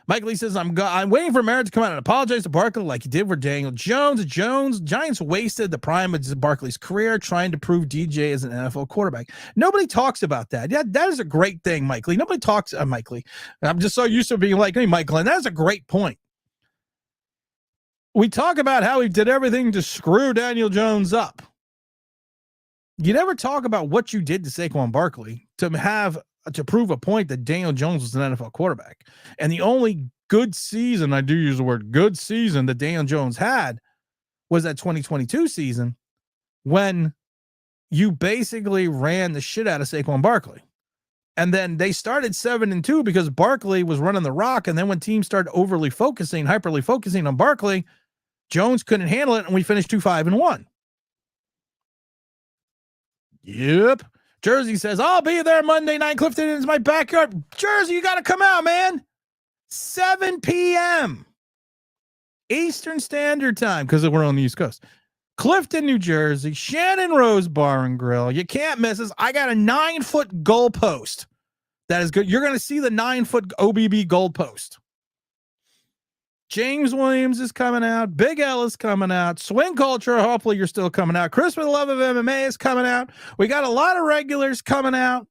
Mike Lee says, I'm waiting for Merritt to come out and apologize to Barkley like he did for Daniel Jones. Giants wasted the prime of Barkley's career trying to prove DJ as an NFL quarterback. Nobody talks about that. Yeah, that is a great thing, Mike Lee. Nobody talks, Mike Lee. I'm just so used to being like, hey, Michael, and that is a great point. We talk about how he did everything to screw Daniel Jones up. You never talk about what you did to Saquon Barkley to prove a point that Daniel Jones was an NFL quarterback. And the only good season, I do use the word good season, that Daniel Jones had was that 2022 season when you basically ran the shit out of Saquon Barkley. And then they started 7-2 because Barkley was running the rock. And then when teams started hyperly focusing on Barkley, Jones couldn't handle it, and we finished 2-5-1. Yep. Jersey says, I'll be there Monday night. Clifton is my backyard. Jersey, you got to come out, man. 7 p.m. Eastern Standard Time, because we're on the East Coast. Clifton, New Jersey, Shannon Rose Bar and Grill. You can't miss us. I got a 9-foot goalpost. That is good. You're going to see the 9-foot OBB goalpost. James Williams is coming out. Big L is coming out. Swing Culture, hopefully you're still coming out. Chris with the Love of MMA is coming out. We got a lot of regulars coming out.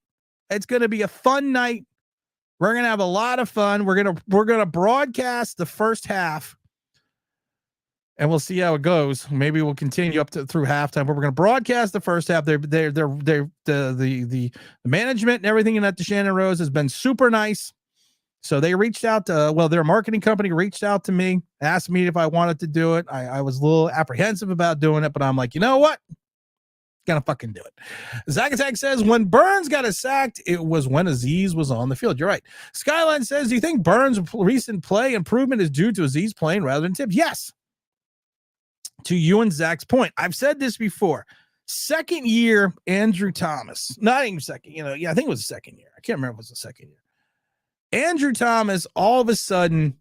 It's going to be a fun night. We're going to have a lot of fun. We're going to broadcast the first half, and we'll see how it goes. Maybe we'll continue up through halftime, but we're going to broadcast the first half. The management and everything at the Shannon Rose has been super nice. So they reached out to, their marketing company reached out to me, asked me if I wanted to do it. I was a little apprehensive about doing it, but I'm like, you know what? Gonna fucking do it. Zach Attack says, when Burns got sacked, it was when Aziz was on the field. You're right. Skyline says, do you think Burns' recent play improvement is due to Aziz playing rather than Tibbs? Yes. To you and Zach's point, I've said this before. Second year, Andrew Thomas, not even second, I think it was the second year. I can't remember if it was the second year. Andrew Thomas, all of a sudden,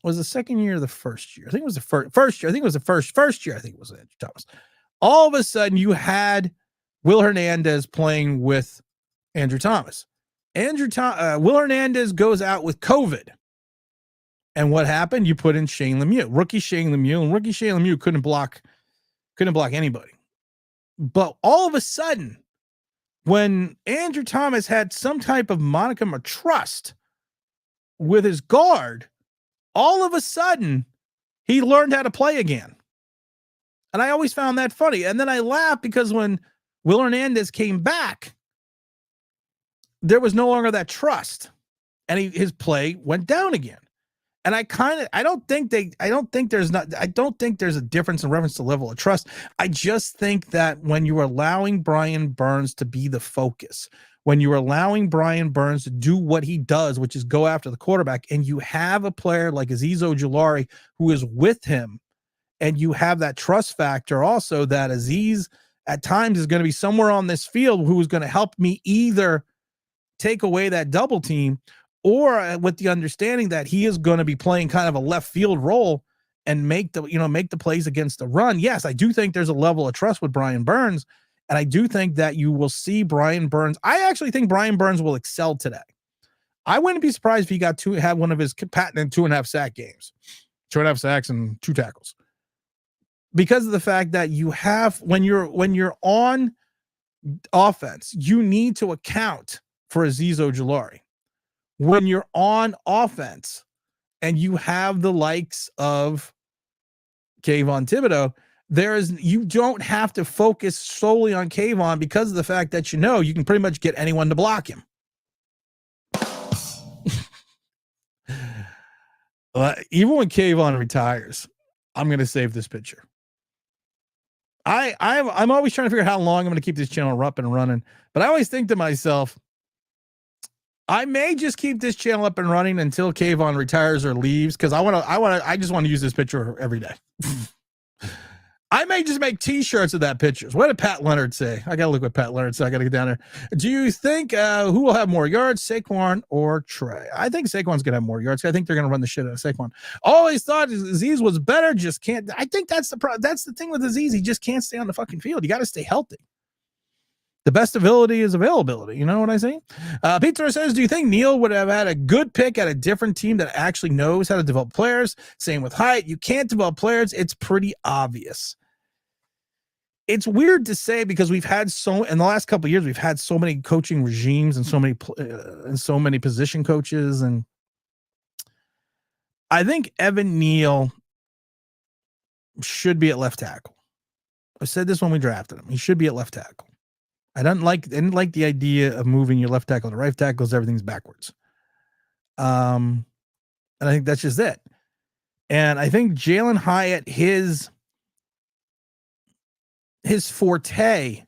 was the second year or the first year? I think it was the first year. I think it was the first year. I think it was Andrew Thomas. All of a sudden, you had Will Hernandez playing with Andrew Thomas. Will Hernandez goes out with COVID. And what happened? You put in Shane Lemieux, rookie Shane Lemieux, and rookie Shane Lemieux couldn't block anybody. But all of a sudden, when Andrew Thomas had some type of modicum of trust with his guard, all of a sudden he learned how to play again. And I always found that funny. And then I laughed because when Will Hernandez came back, there was no longer that trust, and his play went down again. And I don't think there's a difference in reference to level of trust. I just think that when you're allowing Brian Burns to be the focus, when you're allowing Brian Burns to do what he does, which is go after the quarterback, and you have a player like Azeez Ojulari who is with him, and you have that trust factor also that Azeez at times is going to be somewhere on this field who is going to help me either take away that double team or with the understanding that he is going to be playing kind of a left field role and make the plays against the run. Yes, I do think there's a level of trust with Brian Burns. And I do think that you will see Brian Burns. I actually think Brian Burns will excel today. I wouldn't be surprised if he had one of his patented 2.5 sack games, 2.5 sacks and 2 tackles, because of the fact that you have, when you're on offense, you need to account for Azeez Ojulari. When you're on offense and you have the likes of Kayvon Thibodeau, you don't have to focus solely on Kayvon because of the fact that you can pretty much get anyone to block him. Even when Kayvon retires, I'm going to save this picture. I'm always trying to figure out how long I'm going to keep this channel up and running, but I always think to myself, I may just keep this channel up and running until Kayvon retires or leaves, because I just want to use this picture every day. I may just make t-shirts of that pictures. What did Pat Leonard say? I got to look what Pat Leonard said. I got to get down there. Do you think who will have more yards, Saquon or Trey? I think Saquon's going to have more yards. I think they're going to run the shit out of Saquon. Always thought Azeez was better, just can't. I think that's the thing with Azeez. He just can't stay on the fucking field. You got to stay healthy. The best ability is availability. You know what I say? Pizza says, do you think Neil would have had a good pick at a different team that actually knows how to develop players? Same with Hyatt. You can't develop players. It's pretty obvious. It's weird to say because in the last couple of years, we've had so many coaching regimes and so many position coaches. And I think Evan Neal should be at left tackle. I said this when we drafted him. He should be at left tackle. I didn't like the idea of moving your left tackle to right tackle because everything's backwards. And I think that's just it. And I think Jalen Hyatt, his forte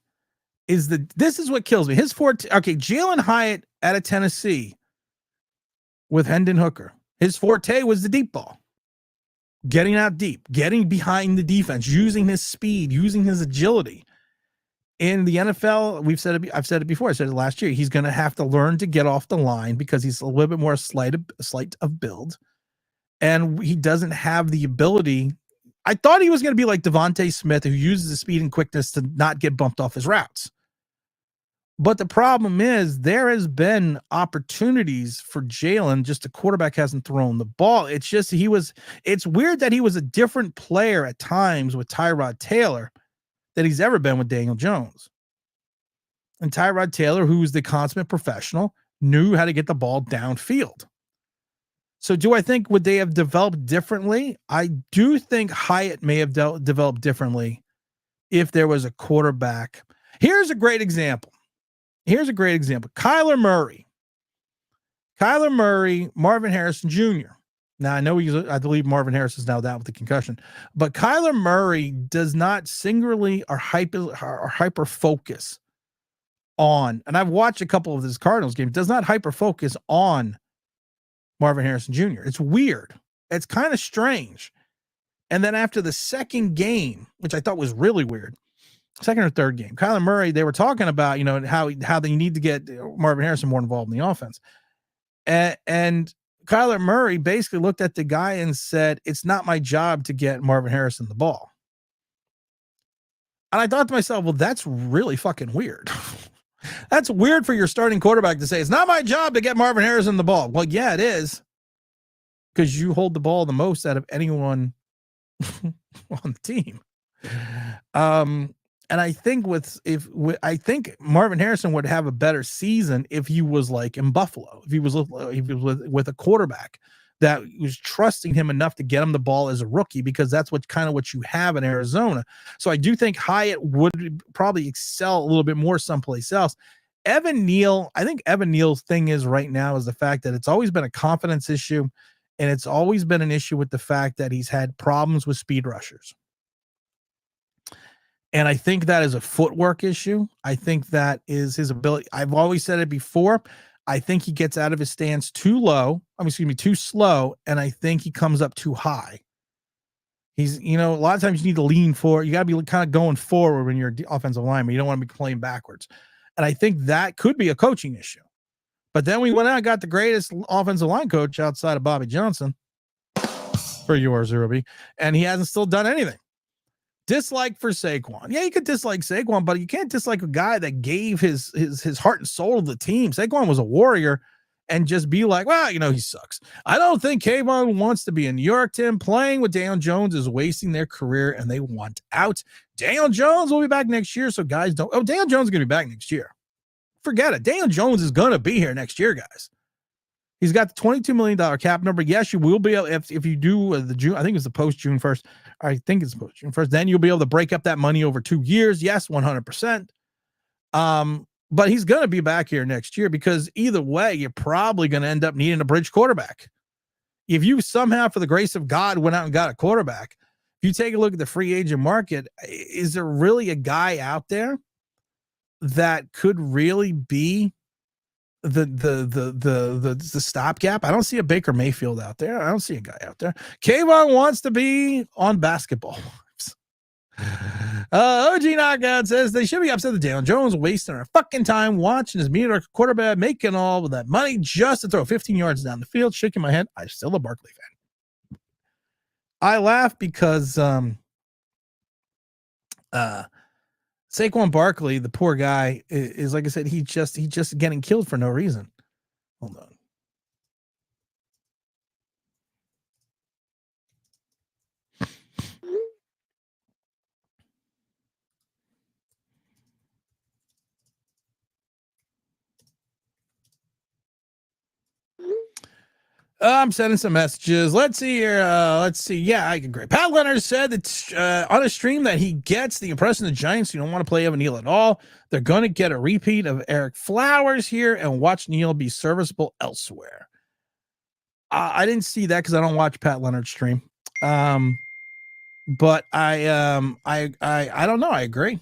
is this is what kills me. His forte. Okay. Jalen Hyatt out of Tennessee with Hendon Hooker. His forte was the deep ball, getting out deep, getting behind the defense, using his speed, using his agility. In the NFL, I've said it before. I said it last year. He's going to have to learn to get off the line because he's a little bit more slight of build, and he doesn't have the ability. I thought he was going to be like Devontae Smith, who uses the speed and quickness to not get bumped off his routes. But the problem is there has been opportunities for Jalen, just the quarterback hasn't thrown the ball. It's just it's weird that he was a different player at times with Tyrod Taylor than he's ever been with Daniel Jones. And Tyrod Taylor, who's the consummate professional, knew how to get the ball downfield. So do I think would they have developed differently? I do think Hyatt may have developed differently if there was a quarterback. Here's a great example. Kyler Murray, Marvin Harrison Jr. Now, I know I believe Marvin Harris is now down with the concussion, but Kyler Murray does not singularly or hyper focus on, and I've watched a couple of his Cardinals games, does not hyper focus on Marvin Harrison Jr. It's weird. It's kind of strange. And then after the second game, which I thought was really weird, second or third game, Kyler Murray, they were talking about, how they need to get Marvin Harrison more involved in the offense. And Kyler Murray basically looked at the guy and said, it's not my job to get Marvin Harrison the ball. And I thought to myself, well, that's really fucking weird. That's weird for your starting quarterback to say, it's not my job to get Marvin Harrison the ball. Well, yeah, it is. Because you hold the ball the most out of anyone on the team. And I think I think Marvin Harrison would have a better season if he was like in Buffalo, if he was with a quarterback that was trusting him enough to get him the ball as a rookie, because that's what you have in Arizona. So I do think Hyatt would probably excel a little bit more someplace else. Evan Neal, I think Evan Neal's thing is right now is the fact that it's always been a confidence issue, and it's always been an issue with the fact that he's had problems with speed rushers. And I think that is a footwork issue. I think that is his ability. I've always said it before. I think he gets out of his stance too slow. And I think he comes up too high. He's, a lot of times you need to lean forward. You got to be kind of going forward when you're offensive lineman. You don't want to be playing backwards. And I think that could be a coaching issue. But then we went out and got the greatest offensive line coach outside of Bobby Johnson for UR0B. And he hasn't still done anything. Dislike for Saquon. Yeah, you could dislike Saquon, but you can't dislike a guy that gave his heart and soul to the team. Saquon was a warrior, and just be like, well, he sucks. I don't think Kayvon wants to be in New York, Tim. Playing with Daniel Jones is wasting their career, and they want out. Daniel Jones will be back next year, so guys don't. Oh, Daniel Jones is going to be back next year. Forget it. Daniel Jones is going to be here next year, guys. He's got the $22 million cap number. Yes, you will be able, if you do the June, I think it's the post-June 1st. I think it's post-June 1st. Then you'll be able to break up that money over 2 years. Yes, 100%. But he's going to be back here next year, because either way, you're probably going to end up needing a bridge quarterback. If you somehow, for the grace of God, went out and got a quarterback, if you take a look at the free agent market, is there really a guy out there that could really be the stopgap? I don't see a Baker Mayfield out there. I don't see a guy out there. Kayvon wants to be on basketball. OG Knockout says they should be upset that Daniel Jones wasting our fucking time watching his mediocre quarterback making all of that money just to throw 15 yards down the field. Shaking my head. I'm still a Barkley fan. I laugh because Saquon Barkley, the poor guy, is like I said, he just getting killed for no reason. Hold on. I'm sending some messages. Let's see here. Let's see. Yeah, I agree. Pat Leonard said that on a stream that he gets the impression the Giants don't want to play Evan Neal at all. They're going to get a repeat of Eric Flowers here and watch Neal be serviceable elsewhere. I didn't see that because I don't watch Pat Leonard's stream. But I don't know. I agree.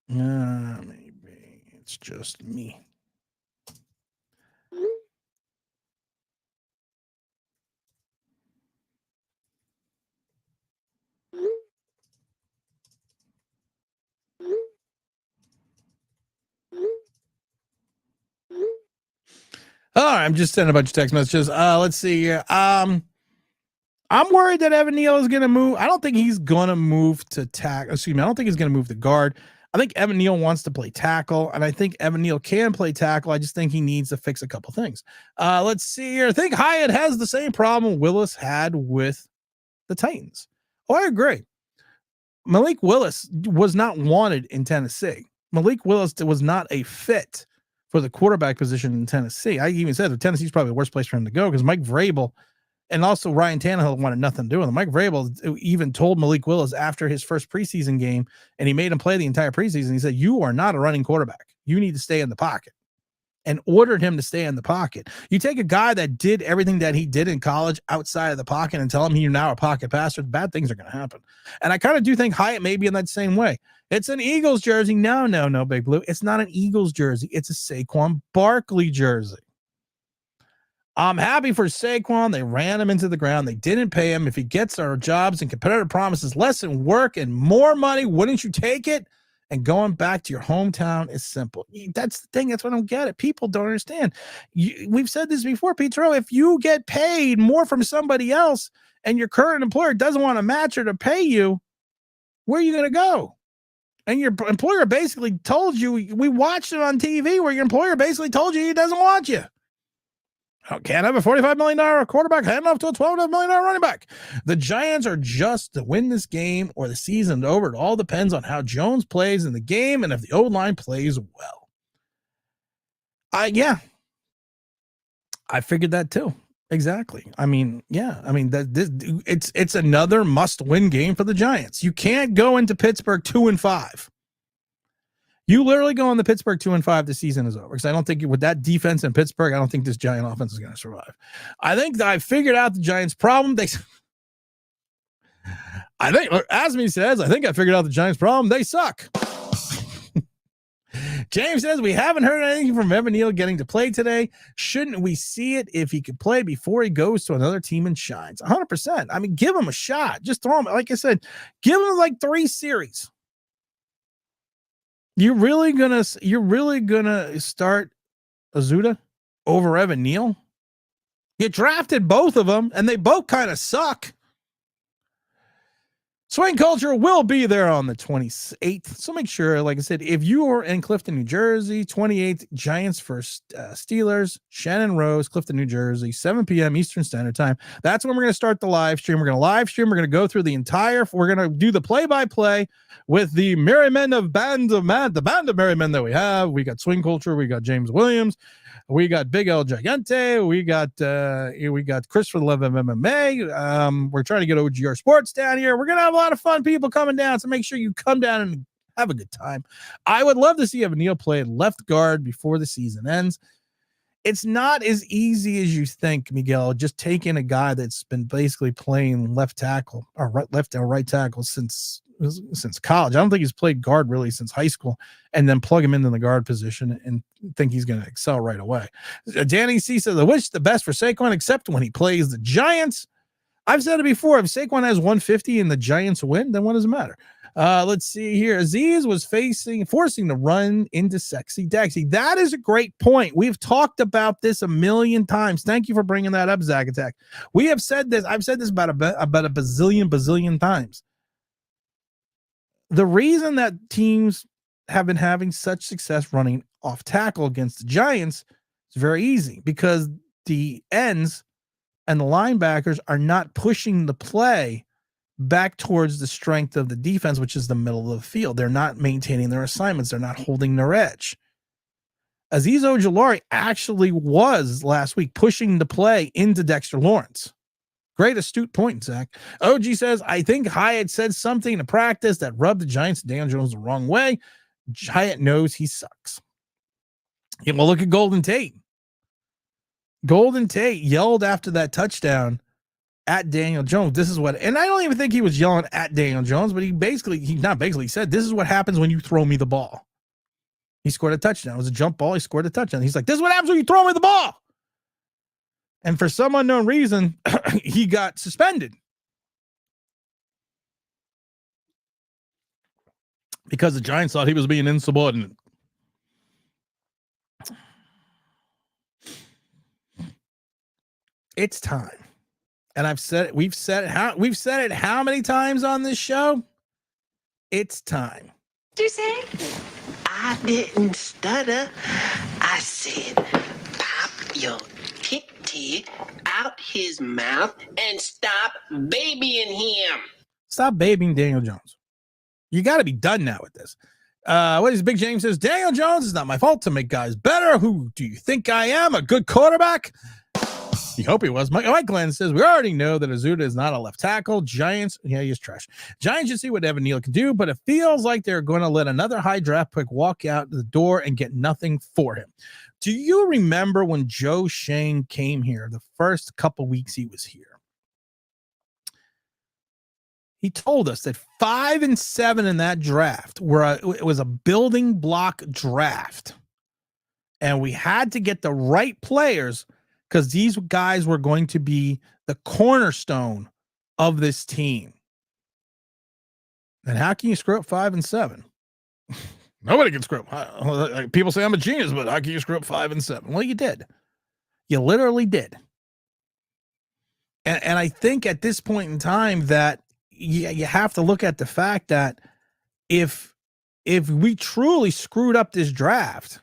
Maybe it's just me. All right, I'm just sending a bunch of text messages. Let's see here. I'm worried that Evan Neal is going to move. I don't think he's going to move to tackle. Excuse me. I don't think he's going to move to guard. I think Evan Neal wants to play tackle, and I think Evan Neal can play tackle. I just think he needs to fix a couple things. Let's see here. I think Hyatt has the same problem Willis had with the Titans. Oh, I agree. Malik Willis was not wanted in Tennessee. Malik Willis was not a fit for the quarterback position in Tennessee. I even said that Tennessee's probably the worst place for him to go because Mike Vrabel and also Ryan Tannehill wanted nothing to do with him. Mike Vrabel even told Malik Willis after his first preseason game, and he made him play the entire preseason. He said, "You are not a running quarterback. You need to stay in the pocket," and ordered him to stay in the pocket. You take a guy that did everything that he did in college outside of the pocket and tell him you're now a pocket passer, bad things are going to happen. And I kind of do think Hyatt may be in that same way. It's an Eagles jersey. No, Big Blue. It's not an Eagles jersey. It's a Saquon Barkley jersey. I'm happy for Saquon. They ran him into the ground. They didn't pay him. If he gets our jobs and competitive promises, less in work and more money, wouldn't you take it? And back to your hometown is simple. That's the thing. That's what I don't get it. People don't understand. We've said this before, Petro. If you get paid more from somebody else and your current employer doesn't want to match or to pay you, where are you going to go? And your employer basically told you, we watched it on TV where your employer basically told you he doesn't want you. Can't have a $45 million quarterback hand off to a $12 million running back. The Giants are just to win this game or the season's over. It all depends on how Jones plays in the game and if the O-line plays well. I figured that too. Exactly. It's another must-win game for the Giants. You can't go into Pittsburgh 2-5. You literally go on the Pittsburgh 2-5, the season is over. Because I don't think with that defense in Pittsburgh, I don't think this Giant offense is going to survive. I think I figured out the Giants' problem. Asmi says, I think I figured out the Giants' problem. They suck. James says, we haven't heard anything from Evan Neal getting to play today. Shouldn't we see it if he could play before he goes to another team and shines? 100%. I mean, give him a shot. Just throw him, like I said, give him like 3 series. You're really gonna start Azuda over Evan Neal? You drafted both of them, and they both kind of suck. Swing Culture will be there on the 28th. So make sure, like I said, if you are in Clifton, New Jersey, 28th, Giants versus Steelers, Shannon Rose, Clifton, New Jersey, 7 p.m. Eastern Standard Time. That's when we're going to start the live stream. We're going to live stream. We're going to go through we're going to do the play-by-play with the Merry Men of the band of Merry Men that we have. We got Swing Culture. We got James Williams. We got Big El Gigante. We got Christopher Love MMA. We're trying to get OGR Sports down here. We're gonna have a lot of fun people coming down, so make sure you come down and have a good time. I would love to see Evan Neal play left guard before the season ends. It's not as easy as you think, Miguel. Just taking a guy that's been basically playing left tackle or left or right tackle since college. I don't think he's played guard really since high school, and then plug him into the guard position and think he's going to excel right away. Danny C says, I wish the best for Saquon, except when he plays the Giants. I've said it before. If Saquon has 150 and the Giants win, then what does it matter? Let's see here. Aziz was forcing the run into Sexy Dexy. That is a great point. We've talked about this a million times. Thank you for bringing that up, Zach Attack. We have said this. I've said this about a bazillion times. The reason that teams have been having such success running off tackle against the Giants is very easy because the ends and the linebackers are not pushing the play back towards the strength of the defense, which is the middle of the field. They're not maintaining their assignments. They're not holding their edge. Azeez Ojulari actually was last week pushing the play into Dexter Lawrence. Great astute point, Zach. OG says, I think Hyatt said something in practice that rubbed the Giants and Dan Jones the wrong way. Hyatt knows he sucks. Yeah, well, look at Golden Tate. Golden Tate yelled after that touchdown at Daniel Jones. This is what, and I don't even think he was yelling at Daniel Jones, but he said, this is what happens when you throw me the ball. He scored a touchdown. It was a jump ball. He scored a touchdown. He's like, this is what happens when you throw me the ball. And for some unknown reason, he got suspended because the Giants thought he was being insubordinate. It's time. And I've said it, we've said it how many times on this show? It's time. Did you say? I didn't stutter. I said, pop your titty out his mouth and stop babying him. Stop babying Daniel Jones. You got to be done now with this. What is Big James says? Daniel Jones, is not my fault to make guys better. Who do you think I am? A good quarterback? You hope he was. Mike Glenn says, we already know that Azuda is not a left tackle. Giants, yeah, he's trash. Giants should see what Evan Neal can do, but it feels like they're going to let another high draft pick walk out the door and get nothing for him. Do you remember when Joe Shane came here, the first couple weeks he was here? He told us that 5 and 7 in that draft it was a building block draft. And we had to get the right players because these guys were going to be the cornerstone of this team. And how can you screw up 5 and 7? Nobody can screw up. People say I'm a genius, but how can you screw up 5 and 7? Well, you did. You literally did. And I think at this point in time that you have to look at the fact that if we truly screwed up this draft,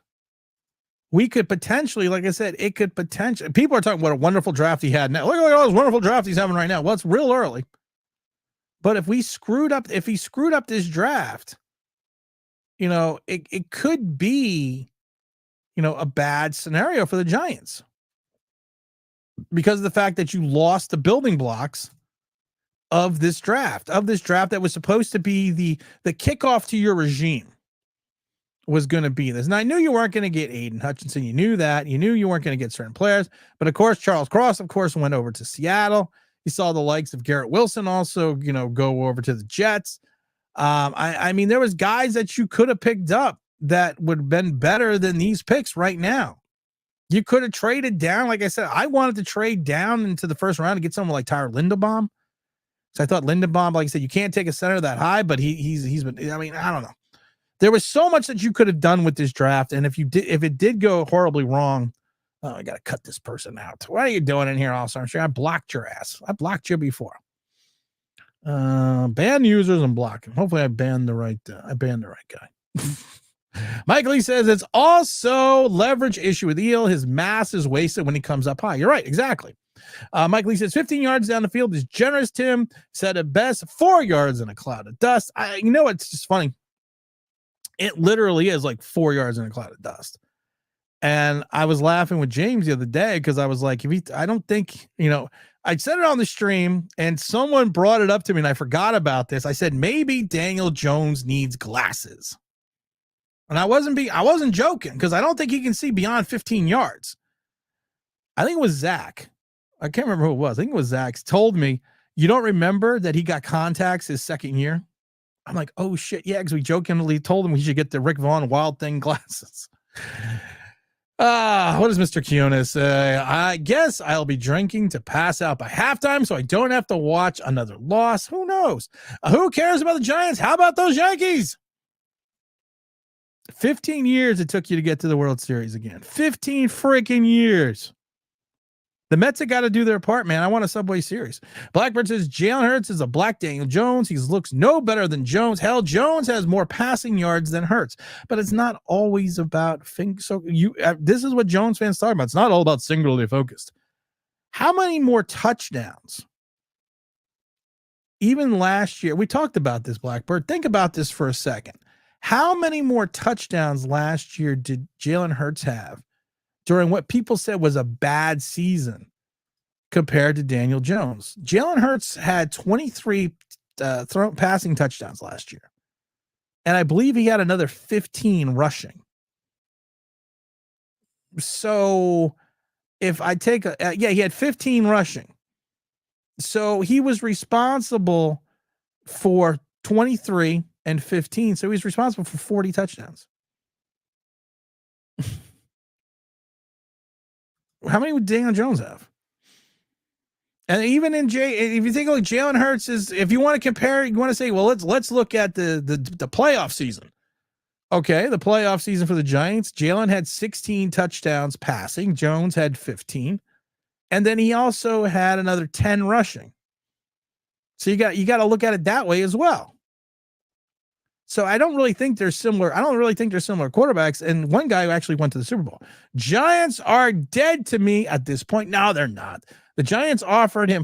we could potentially, like I said, it could potentially, people are talking what a wonderful draft he had now. Look at all this wonderful draft he's having right now. Well, it's real early. But if he screwed up this draft, it could be, a bad scenario for the Giants because of the fact that you lost the building blocks of this draft that was supposed to be the kickoff to your regime. Was going to be this. And I knew you weren't going to get Aiden Hutchinson. You knew that. You knew you weren't going to get certain players. But, of course, Charles Cross, went over to Seattle. You saw the likes of Garrett Wilson also, go over to the Jets. I mean, there was guys that you could have picked up that would have been better than these picks right now. You could have traded down. Like I said, I wanted to trade down into the first round to get someone like Tyler Linderbaum. So I thought Linderbaum, like I said, you can't take a center that high, but he's been, I mean, I don't know. There was so much that you could have done with this draft, and if it did go horribly wrong, I got to cut this person out. What are you doing in here, All-Star? I'm sure I blocked your ass. I blocked you before. Ban users and blocking. Hopefully, I banned the right guy. Mike Lee says it's also leverage issue with Eel. His mass is wasted when he comes up high. You're right, exactly. Mike Lee says 15 yards down the field is generous. Tim said at best 4 yards in a cloud of dust. It's just funny. It literally is like 4 yards in a cloud of dust. And I was laughing with James the other day because I was like, I don't think, I said it on the stream and someone brought it up to me and I forgot about this. I said, maybe Daniel Jones needs glasses. And I wasn't joking because I don't think he can see beyond 15 yards. I think it was Zach. I can't remember who it was. I think it was Zach told me, you don't remember that he got contacts his second year? I'm like, oh shit, yeah, because we jokingly told him we should get the Rick Vaughn Wild Thing glasses. What does Mr. Kionis say? I guess I'll be drinking to pass out by halftime so I don't have to watch another loss. Who knows? Who cares about the Giants? How about those Yankees? 15 years it took you to get to the World Series again. 15 freaking years. The Mets have got to do their part, man. I want a Subway Series. Blackbird says Jalen Hurts is a black Daniel Jones. He looks no better than Jones. Hell, Jones has more passing yards than Hurts, but it's not always about things. So this is what Jones fans talk about. It's not all about singularly focused. How many more touchdowns? Even last year, we talked about this, Blackbird. Think about this for a second. How many more touchdowns last year did Jalen Hurts have during what people said was a bad season compared to Daniel Jones? Jalen Hurts had 23 passing touchdowns last year. And I believe he had another 15 rushing. So if I take he had 15 rushing. So he was responsible for 23 and 15. So he's responsible for 40 touchdowns. How many would Daniel Jones have? And even if you think like Jalen Hurts is, if you want to compare, you want to say, well, let's look at the playoff season. Okay, the playoff season for the Giants, Jalen had 16 touchdowns passing. Jones had 15. And then he also had another 10 rushing. So you got to look at it that way as well. So I don't really think they're similar. I don't really think they're similar quarterbacks. And one guy who actually went to the Super Bowl. Giants are dead to me at this point. No, they're not. The Giants offered him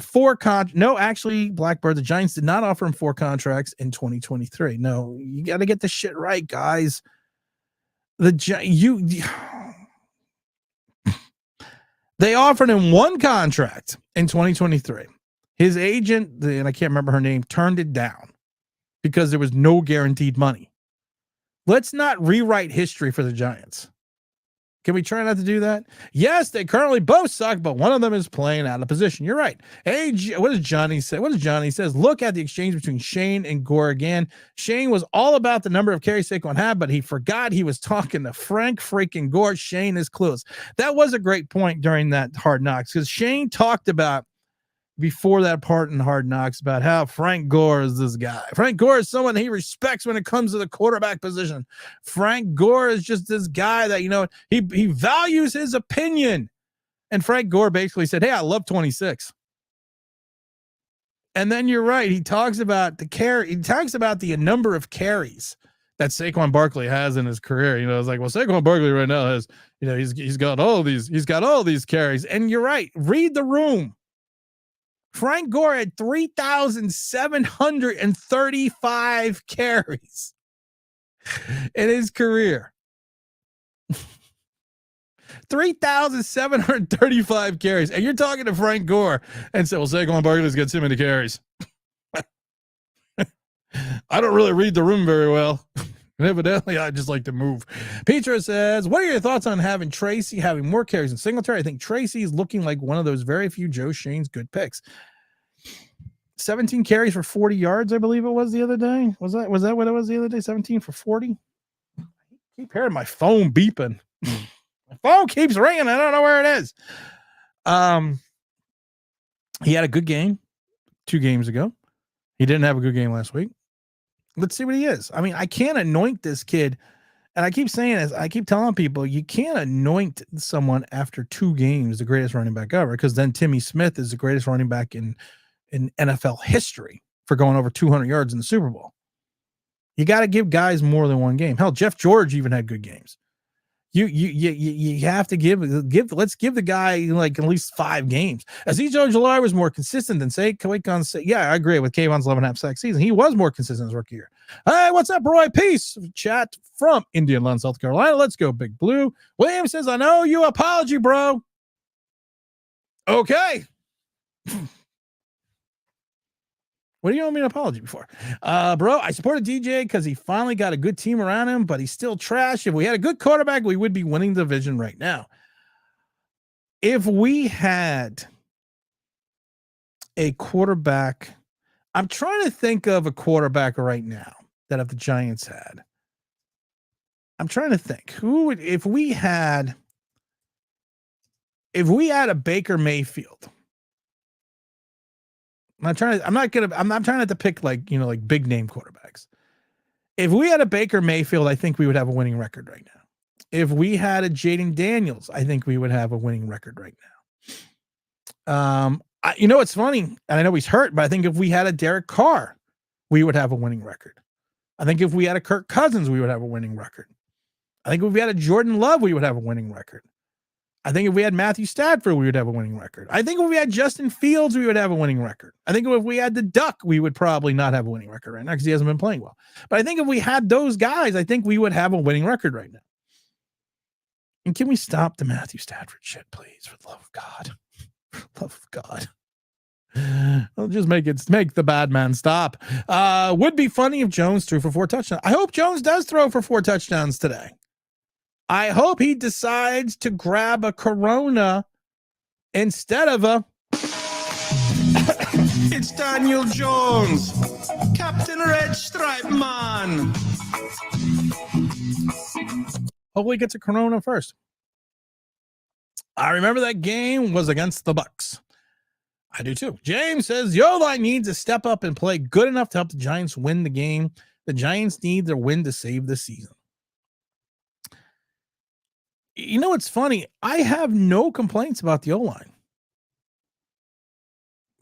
no, actually, Blackbird, the Giants did not offer him 4 contracts in 2023. No, you got to get this shit right, guys. They offered him 1 contract in 2023. His agent, and I can't remember her name, turned it down because there was no guaranteed money. Let's not rewrite history for the Giants. Can we try not to do that? Yes, they currently both suck, but one of them is playing out of position. You're right. Hey, what does Johnny say? What does Johnny says? Look at the exchange between Shane and Gore again. Shane was all about the number of carries Saquon had, but he forgot he was talking to Frank freaking Gore. Shane is clueless. That was a great point during that Hard Knocks because Shane talked about before that part in Hard Knocks about how Frank Gore is this guy. Frank Gore is someone he respects when it comes to the quarterback position. Frank Gore is just this guy that, he values his opinion. And Frank Gore basically said, hey, I love 26. And then you're right. He talks about the number of carries that Saquon Barkley has in his career. It's like, well, Saquon Barkley right now has, he's got all these carries. And you're right. Read the room. Frank Gore had 3,735 carries in his career. 3,735 carries. And you're talking to Frank Gore and say, well, Saquon Barkley's got too many carries. I don't really read the room very well. And evidently, I just like to move. Petra says, what are your thoughts on having Tracy having more carries than Singletary? I think Tracy is looking like one of those very few Joe Shane's good picks. 17 carries for 40 yards, I believe it was the other day. Was that what it was the other day? 17 for 40? I keep hearing my phone beeping. My phone keeps ringing. I don't know where it is. He had a good game 2 games ago. He didn't have a good game last week. Let's see what he is. I mean, I can't anoint this kid. And I keep saying this. I keep telling people you can't anoint someone after 2 games the greatest running back ever, because then Timmy Smith is the greatest running back in NFL history for going over 200 yards in the Super Bowl. You got to give guys more than 1 game. Hell, Jeff George even had good games. You have to give. Let's give the guy like at least 5 games. As Ojulari was more consistent than Saquon. Yeah, I agree with Kayvon's 11.5 sack season. He was more consistent his rookie year. Hey, what's up, Roy? Peace. Chat from Indian Land, South Carolina. Let's go, Big Blue. William says, I know you. Apology, bro. Okay. What do you want me to apology before? Bro, I supported DJ because he finally got a good team around him, but he's still trash. If we had a good quarterback, we would be winning the division right now. If we had a quarterback, I'm trying to think of a quarterback right now that if the Giants had. I'm trying to think who would, if we had a Baker Mayfield. I'm trying not to pick like big name quarterbacks. If we had a Baker Mayfield, I think we would have a winning record right now. If we had a Jaden Daniels, I think we would have a winning record right now. It's funny, and I know he's hurt, but I think if we had a Derek Carr, we would have a winning record. I think if we had a Kirk Cousins, we would have a winning record. I think if we had a Jordan Love, we would have a winning record. I think if we had Matthew Stafford, we would have a winning record. I think if we had Justin Fields, we would have a winning record. I think if we had the Duck, we would probably not have a winning record right now because he hasn't been playing well. But I think if we had those guys, I think we would have a winning record right now. And can we stop the Matthew Stafford shit, please, for the love of God? For the love of God. I'll just make the bad man stop. Would be funny if Jones threw for 4 touchdowns. I hope Jones does throw for 4 touchdowns today. I hope he decides to grab a Corona instead of a. It's Daniel Jones, Captain Red Stripe Man. Hopefully, he gets a Corona first. I remember that game was against the Bucks. I do too. James says Yo-Line needs to step up and play good enough to help the Giants win the game. The Giants need their win to save the season. You know what's funny? I have no complaints about the O-line.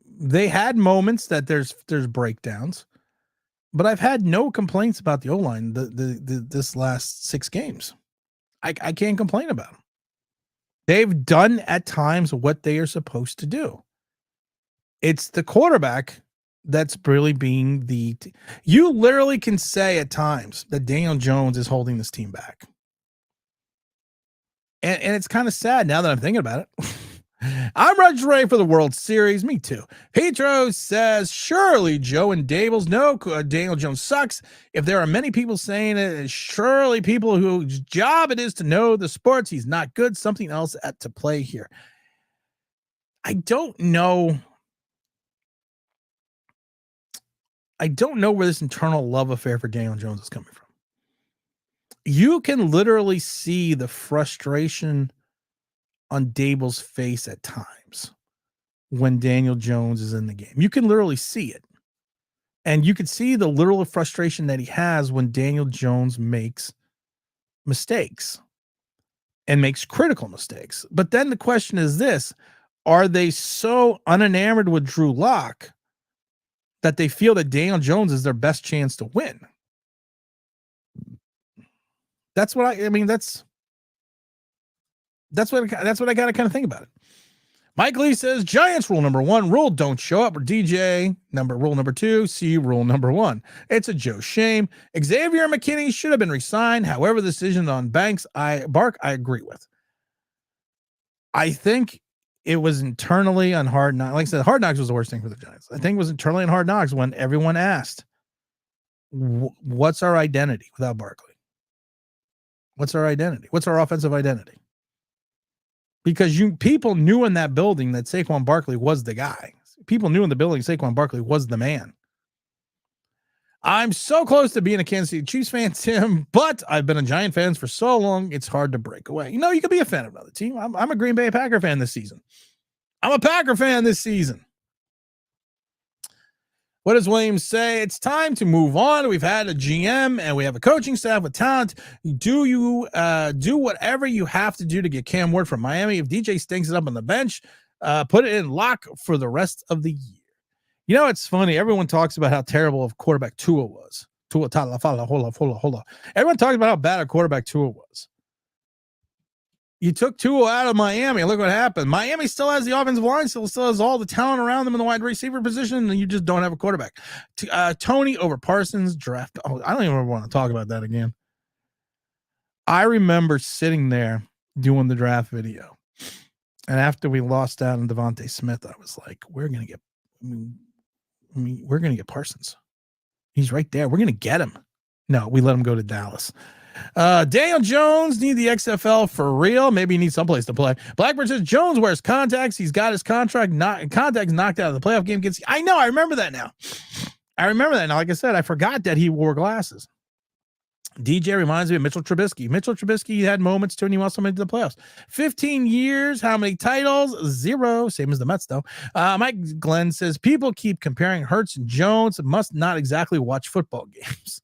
They had moments that there's breakdowns. but I've had no complaints about the O-line this last 6 games. I can't complain about them. They've done at times what they are supposed to do. It's the quarterback that's really being you literally can say at times that Daniel Jones is holding this team back. And it's kind of sad now that I'm thinking about it. I'm ready for the World Series. Me too. Petro says, surely Joe and Dables know Daniel Jones sucks. If there are many people saying it, surely people whose job it is to know the sports, he's not good. Something else to play here. I don't know. I don't know where this internal love affair for Daniel Jones is coming from. You can literally see the frustration on Dable's face at times when Daniel Jones is in the game. You can literally see it. And you can see the literal frustration that he has when Daniel Jones makes mistakes and makes critical mistakes. But then the question is this, are they so unenamored with Drew Lock that they feel that Daniel Jones is their best chance to win? That's what I mean. That's what I got to kind of think about it. Mike Lee says, Giants rule number 1, rule don't show up. Or DJ rule number 2, see rule number 1. It's a Joe shame. Xavier McKinney should have been re-signed. However, the decision on I agree with. I think it was internally on Hard Knocks. Like I said, Hard Knocks was the worst thing for the Giants. I think it was internally on Hard Knocks when everyone asked, what's our identity without Barkley? What's our identity? What's our offensive identity? Because people knew in that building that Saquon Barkley was the guy. People knew in the building Saquon Barkley was the man. I'm so close to being a Kansas City Chiefs fan, Tim, but I've been a Giant fan for so long, it's hard to break away. You know, you could be a fan of another team. I'm a Green Bay Packer fan this season. I'm a Packer fan this season. What does Williams say? It's time to move on. We've had a GM and we have a coaching staff with talent. Do you do whatever you have to do to get Cam Ward from Miami? If DJ stinks it up on the bench, put it in lock for the rest of the year. You know, it's funny. Everyone talks about how terrible of quarterback Tua was. Hold on. Everyone talks about how bad a quarterback Tua was. You took Tua out of Miami. Look what happened. Miami still has the offensive line, still has all the talent around them in the wide receiver position, and you just don't have a quarterback. Tony over Parsons draft. Oh, I don't even want to talk about that again. I remember sitting there doing the draft video, and after we lost out on Devontae Smith, I was like, we're gonna get Parsons. He's right there. We're gonna get him. No, we let him go to Dallas. Daniel Jones need the XFL for real. Maybe he needs someplace to play. Blackburn says Jones wears contacts. He's got his contacts knocked out of the playoff game. I know. I remember that now. Like I said, I forgot that he wore glasses. DJ reminds me of Mitchell Trubisky. Mitchell Trubisky had moments too, and he wants to make the playoffs. 15 years. How many titles? 0. Same as the Mets, though. Mike Glenn says people keep comparing Hurts and Jones. Must not exactly watch football games.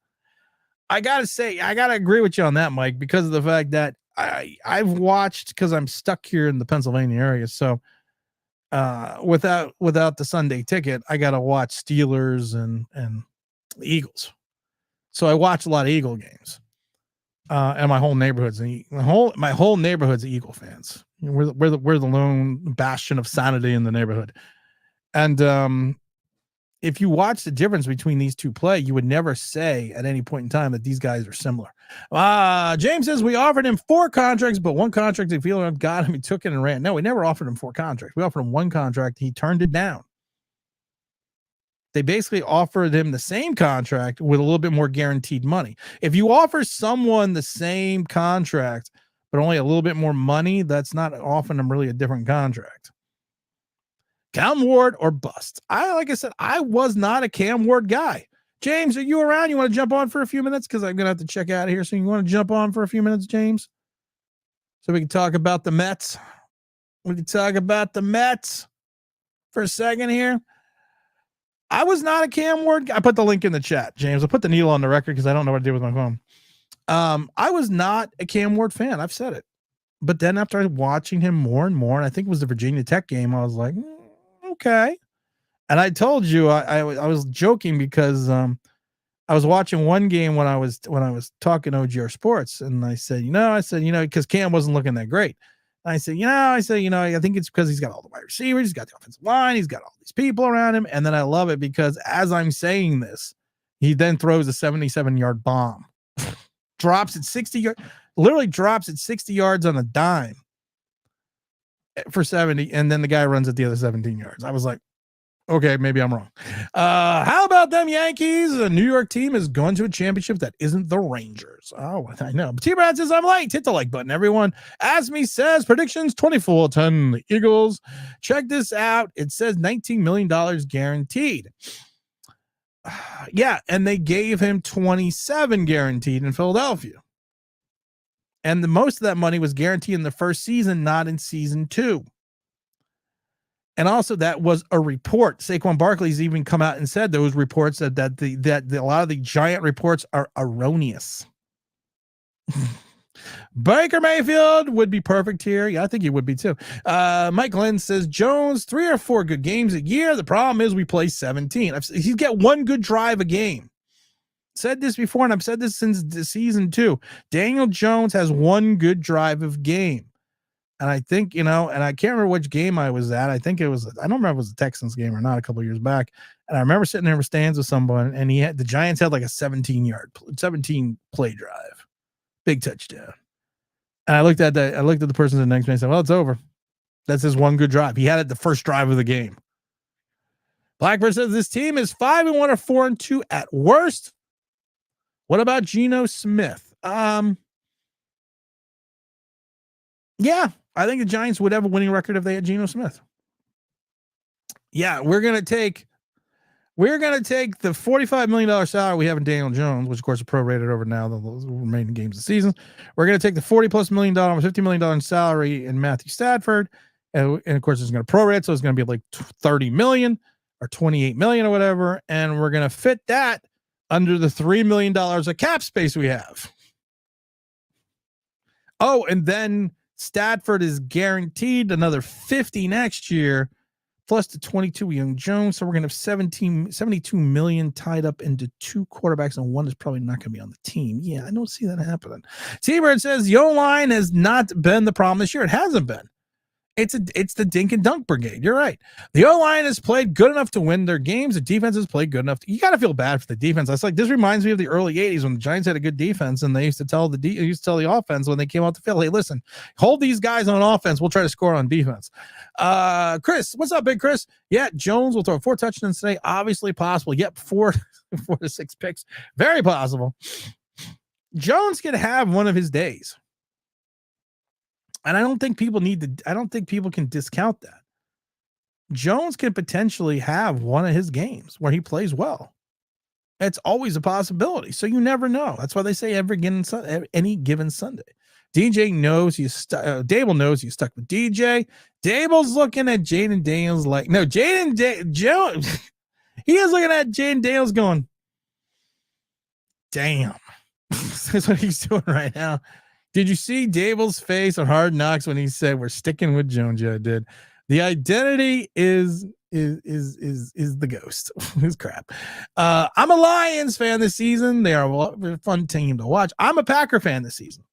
I gotta say, I gotta agree with you on that, Mike, because of the fact that I've watched, because I'm stuck here in the Pennsylvania area. So without the Sunday ticket, I gotta watch Steelers and Eagles. So I watch a lot of Eagle games. And my whole neighborhood's Eagle fans. We're the lone bastion of sanity in the neighborhood. And if you watch the difference between these two play, you would never say at any point in time that these guys are similar. James says we offered him 4 contracts, but 1 contract if he got him, he took it and ran. No, we never offered him 4 contracts. We offered him 1 contract. He turned it down. They basically offered him the same contract with a little bit more guaranteed money. If you offer someone the same contract, but only a little bit more money, that's not offering them really a different contract. Cam Ward or bust. Like I said, I was not a Cam Ward guy. James, are you around? You want to jump on for a few minutes? Because I'm going to have to check out of here. So you want to jump on for a few minutes, James? So we can talk about the Mets. We can talk about the Mets for a second here. I was not a Cam Ward guy. I put the link in the chat, James. I'll put the needle on the record because I don't know what to do with my phone. I was not a Cam Ward fan. I've said it. But then after watching him more and more, and I think it was the Virginia Tech game, I was like, okay. And I told you, I was joking because I was watching one game when I was talking to OGR Sports, and I said, because Cam wasn't looking that great. And I said, I think it's because he's got all the wide receivers, he's got the offensive line, he's got all these people around him. And then I love it because as I'm saying this, he then throws a 77-yard bomb, drops at 60 yards, literally drops at 60 yards on a dime for 70, and then the guy runs at the other 17 yards. I was like, okay, maybe I'm wrong. How about them Yankees? The New York team is going to a championship that isn't the Rangers. Oh, I know. But T-Brad says, I'm late. Hit the like button, everyone. Asmi says, predictions 24-10. The Eagles. Check this out. It says $19 million guaranteed. Yeah, and they gave him 27 guaranteed in Philadelphia. And the most of that money was guaranteed in the first season, not in season 2. And also, that was a report. Saquon Barkley's even come out and said those reports that a lot of the Giant reports are erroneous. Baker Mayfield would be perfect here. Yeah, I think he would be too. Mike Glenn says Jones 3 or 4 good games a year. The problem is we play 17. He's got one good drive a game. Said this before, and I've said this since the season 2. Daniel Jones has one good drive of game. And I think, and I can't remember which game I was at. I think it was, I don't remember if it was the Texans game or not a couple of years back. And I remember sitting there with stands with someone, and the Giants had like a 17 play drive, big touchdown. And I looked at the person the next day and said, well, it's over. That's his one good drive. He had it the first drive of the game. Blackbird says this team is 5-1 or 4-2 at worst. What about Geno Smith? Yeah, I think the Giants would have a winning record if they had Geno Smith. Yeah, we're gonna take the $45 million salary we have in Daniel Jones, which of course is prorated over now the remaining games of the season. We're gonna take the $40+ million, $50 million salary in Matthew Stafford, and of course it's gonna prorate, so it's gonna be like $30 million or $28 million or whatever, and we're gonna fit that under the $3 million of cap space we have. Oh, and then Stafford is guaranteed another 50 next year, plus the 22 young Jones. So we're going to have 72 million tied up into 2 quarterbacks, and one is probably not going to be on the team. Yeah, I don't see that happening. T-Bird says the O-line has not been the problem this year. It hasn't been. It's the dink and dunk brigade. You're right. The O-line has played good enough to win their games. The defense has played good enough. You got to feel bad for the defense. That's like, this reminds me of the early 80s when the Giants had a good defense, and they used to tell the offense when they came out to field, hey, listen, hold these guys on offense. We'll try to score on defense. Chris, what's up, big Chris? Yeah, Jones will throw 4 touchdowns today. Obviously possible. Yep, 4 to 6 picks. Very possible. Jones can have one of his days. And I don't think people can discount that. Jones can potentially have one of his games where he plays well. It's always a possibility. So you never know. That's why they say any given Sunday. DJ knows Dable knows he's stuck with DJ. Dable's looking at Jaden Daniels like, no, Jones. He is looking at Jaden Daniels going, damn. That's what he's doing right now. Did you see Dable's face on Hard Knocks when he said we're sticking with Jones? Yeah, I did. The identity is the ghost. It's crap. I'm a Lions fan this season. They are a fun team to watch. I'm a Packer fan this season,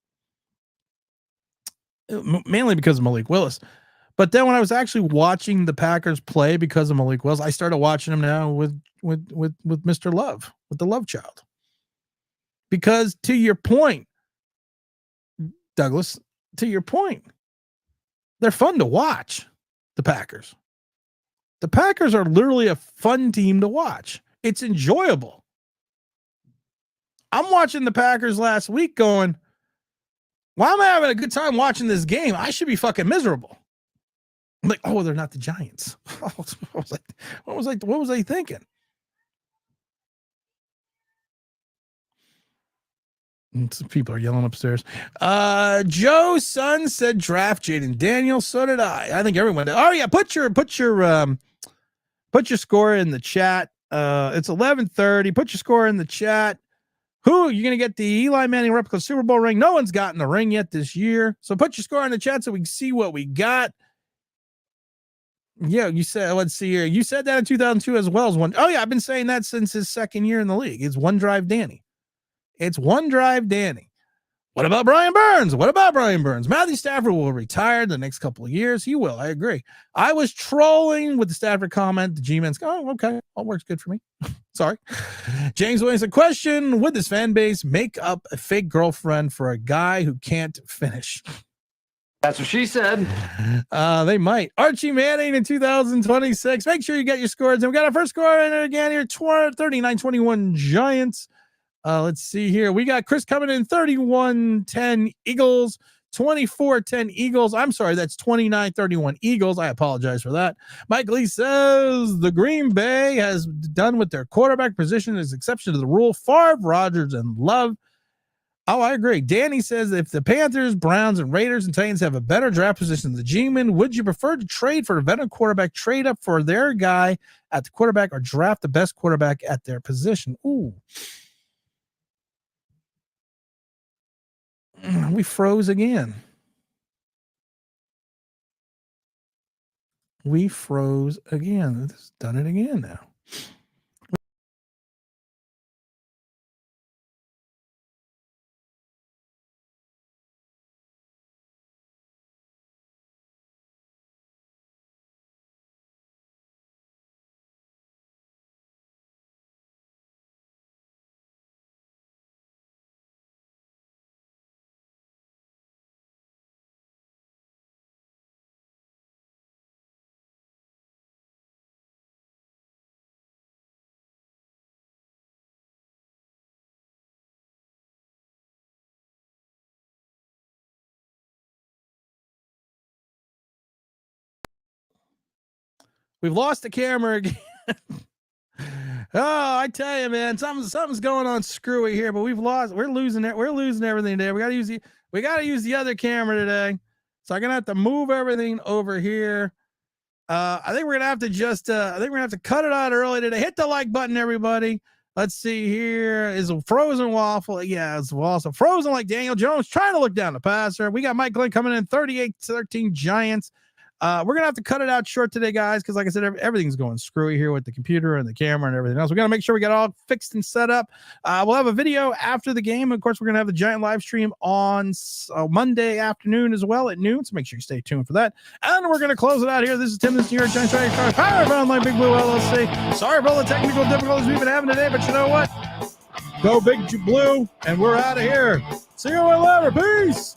mainly because of Malik Willis. But then when I was actually watching the Packers play because of Malik Willis, I started watching them now with Mr. Love, with the Love Child. Because to your point, Douglas, to your point, they're fun to watch, the Packers. The Packers are literally a fun team to watch. It's enjoyable. I'm watching the Packers last week going, why am I having a good time watching this game? I should be fucking miserable. I'm like, oh, they're not the Giants. What was I thinking? Some people are yelling upstairs. Joe's son said draft Jaden Daniels. So did I. I think everyone did. Oh yeah, put your score in the chat. It's 11:30. Put your score in the chat. Who you're gonna get the Eli Manning replica Super Bowl ring? No one's gotten the ring yet this year. So put your score in the chat so we can see what we got. Yeah, you said, let's see here. You said that in 2002 as well as one. Oh, yeah, I've been saying that since his second year in the league. It's one drive Danny. It's one drive Danny. What about Brian Burns? What about Brian Burns? Matthew Stafford will retire the next couple of years. He will. I agree. I was trolling with the Stafford comment. The G-Men's go, oh, okay. All works good for me. Sorry. James Williams, a question. Would this fan base make up a fake girlfriend for a guy who can't finish? That's what she said. They might. Archie Manning in 2026. Make sure you get your scores. And we got our first score in it again here. 39-21 Giants. Let's see here. We got Chris coming in 31-10 Eagles, 24-10 Eagles. I'm sorry, that's 29-31 Eagles. I apologize for that. Mike Lee says the Green Bay has done with their quarterback position as exception to the rule. Favre, Rodgers, and Love. Oh, I agree. Danny says if the Panthers, Browns, and Raiders and Titans have a better draft position than the G-Men, would you prefer to trade for a veteran quarterback, trade up for their guy at the quarterback, or draft the best quarterback at their position? Ooh. We froze again. We froze again. It's done it again now. We've lost the camera again. Oh, I tell you, man, something's going on screwy here, but we're losing it. We're losing everything today. We got to use the other camera today. So I'm going to have to move everything over here. I think we're going to have to cut it out early today. Hit the like button, everybody. Let's see here. Is a frozen waffle. Yeah, it's also frozen like Daniel Jones trying to look down the passer. We got Mike Glenn coming in 38-13 Giants. We're going to have to cut it out short today, guys, because like I said, everything's going screwy here with the computer and the camera and everything else. We got to make sure we get all fixed and set up. We'll have a video after the game. Of course, we're going to have the Giant live stream on Monday afternoon as well at noon, so make sure you stay tuned for that. And we're going to close it out here. This is Tim, this is New York Giants, powered by Online Big Blue LLC. Sorry for all the technical difficulties we've been having today, but you know what? Go Big Blue, and we're out of here. See you later. Peace.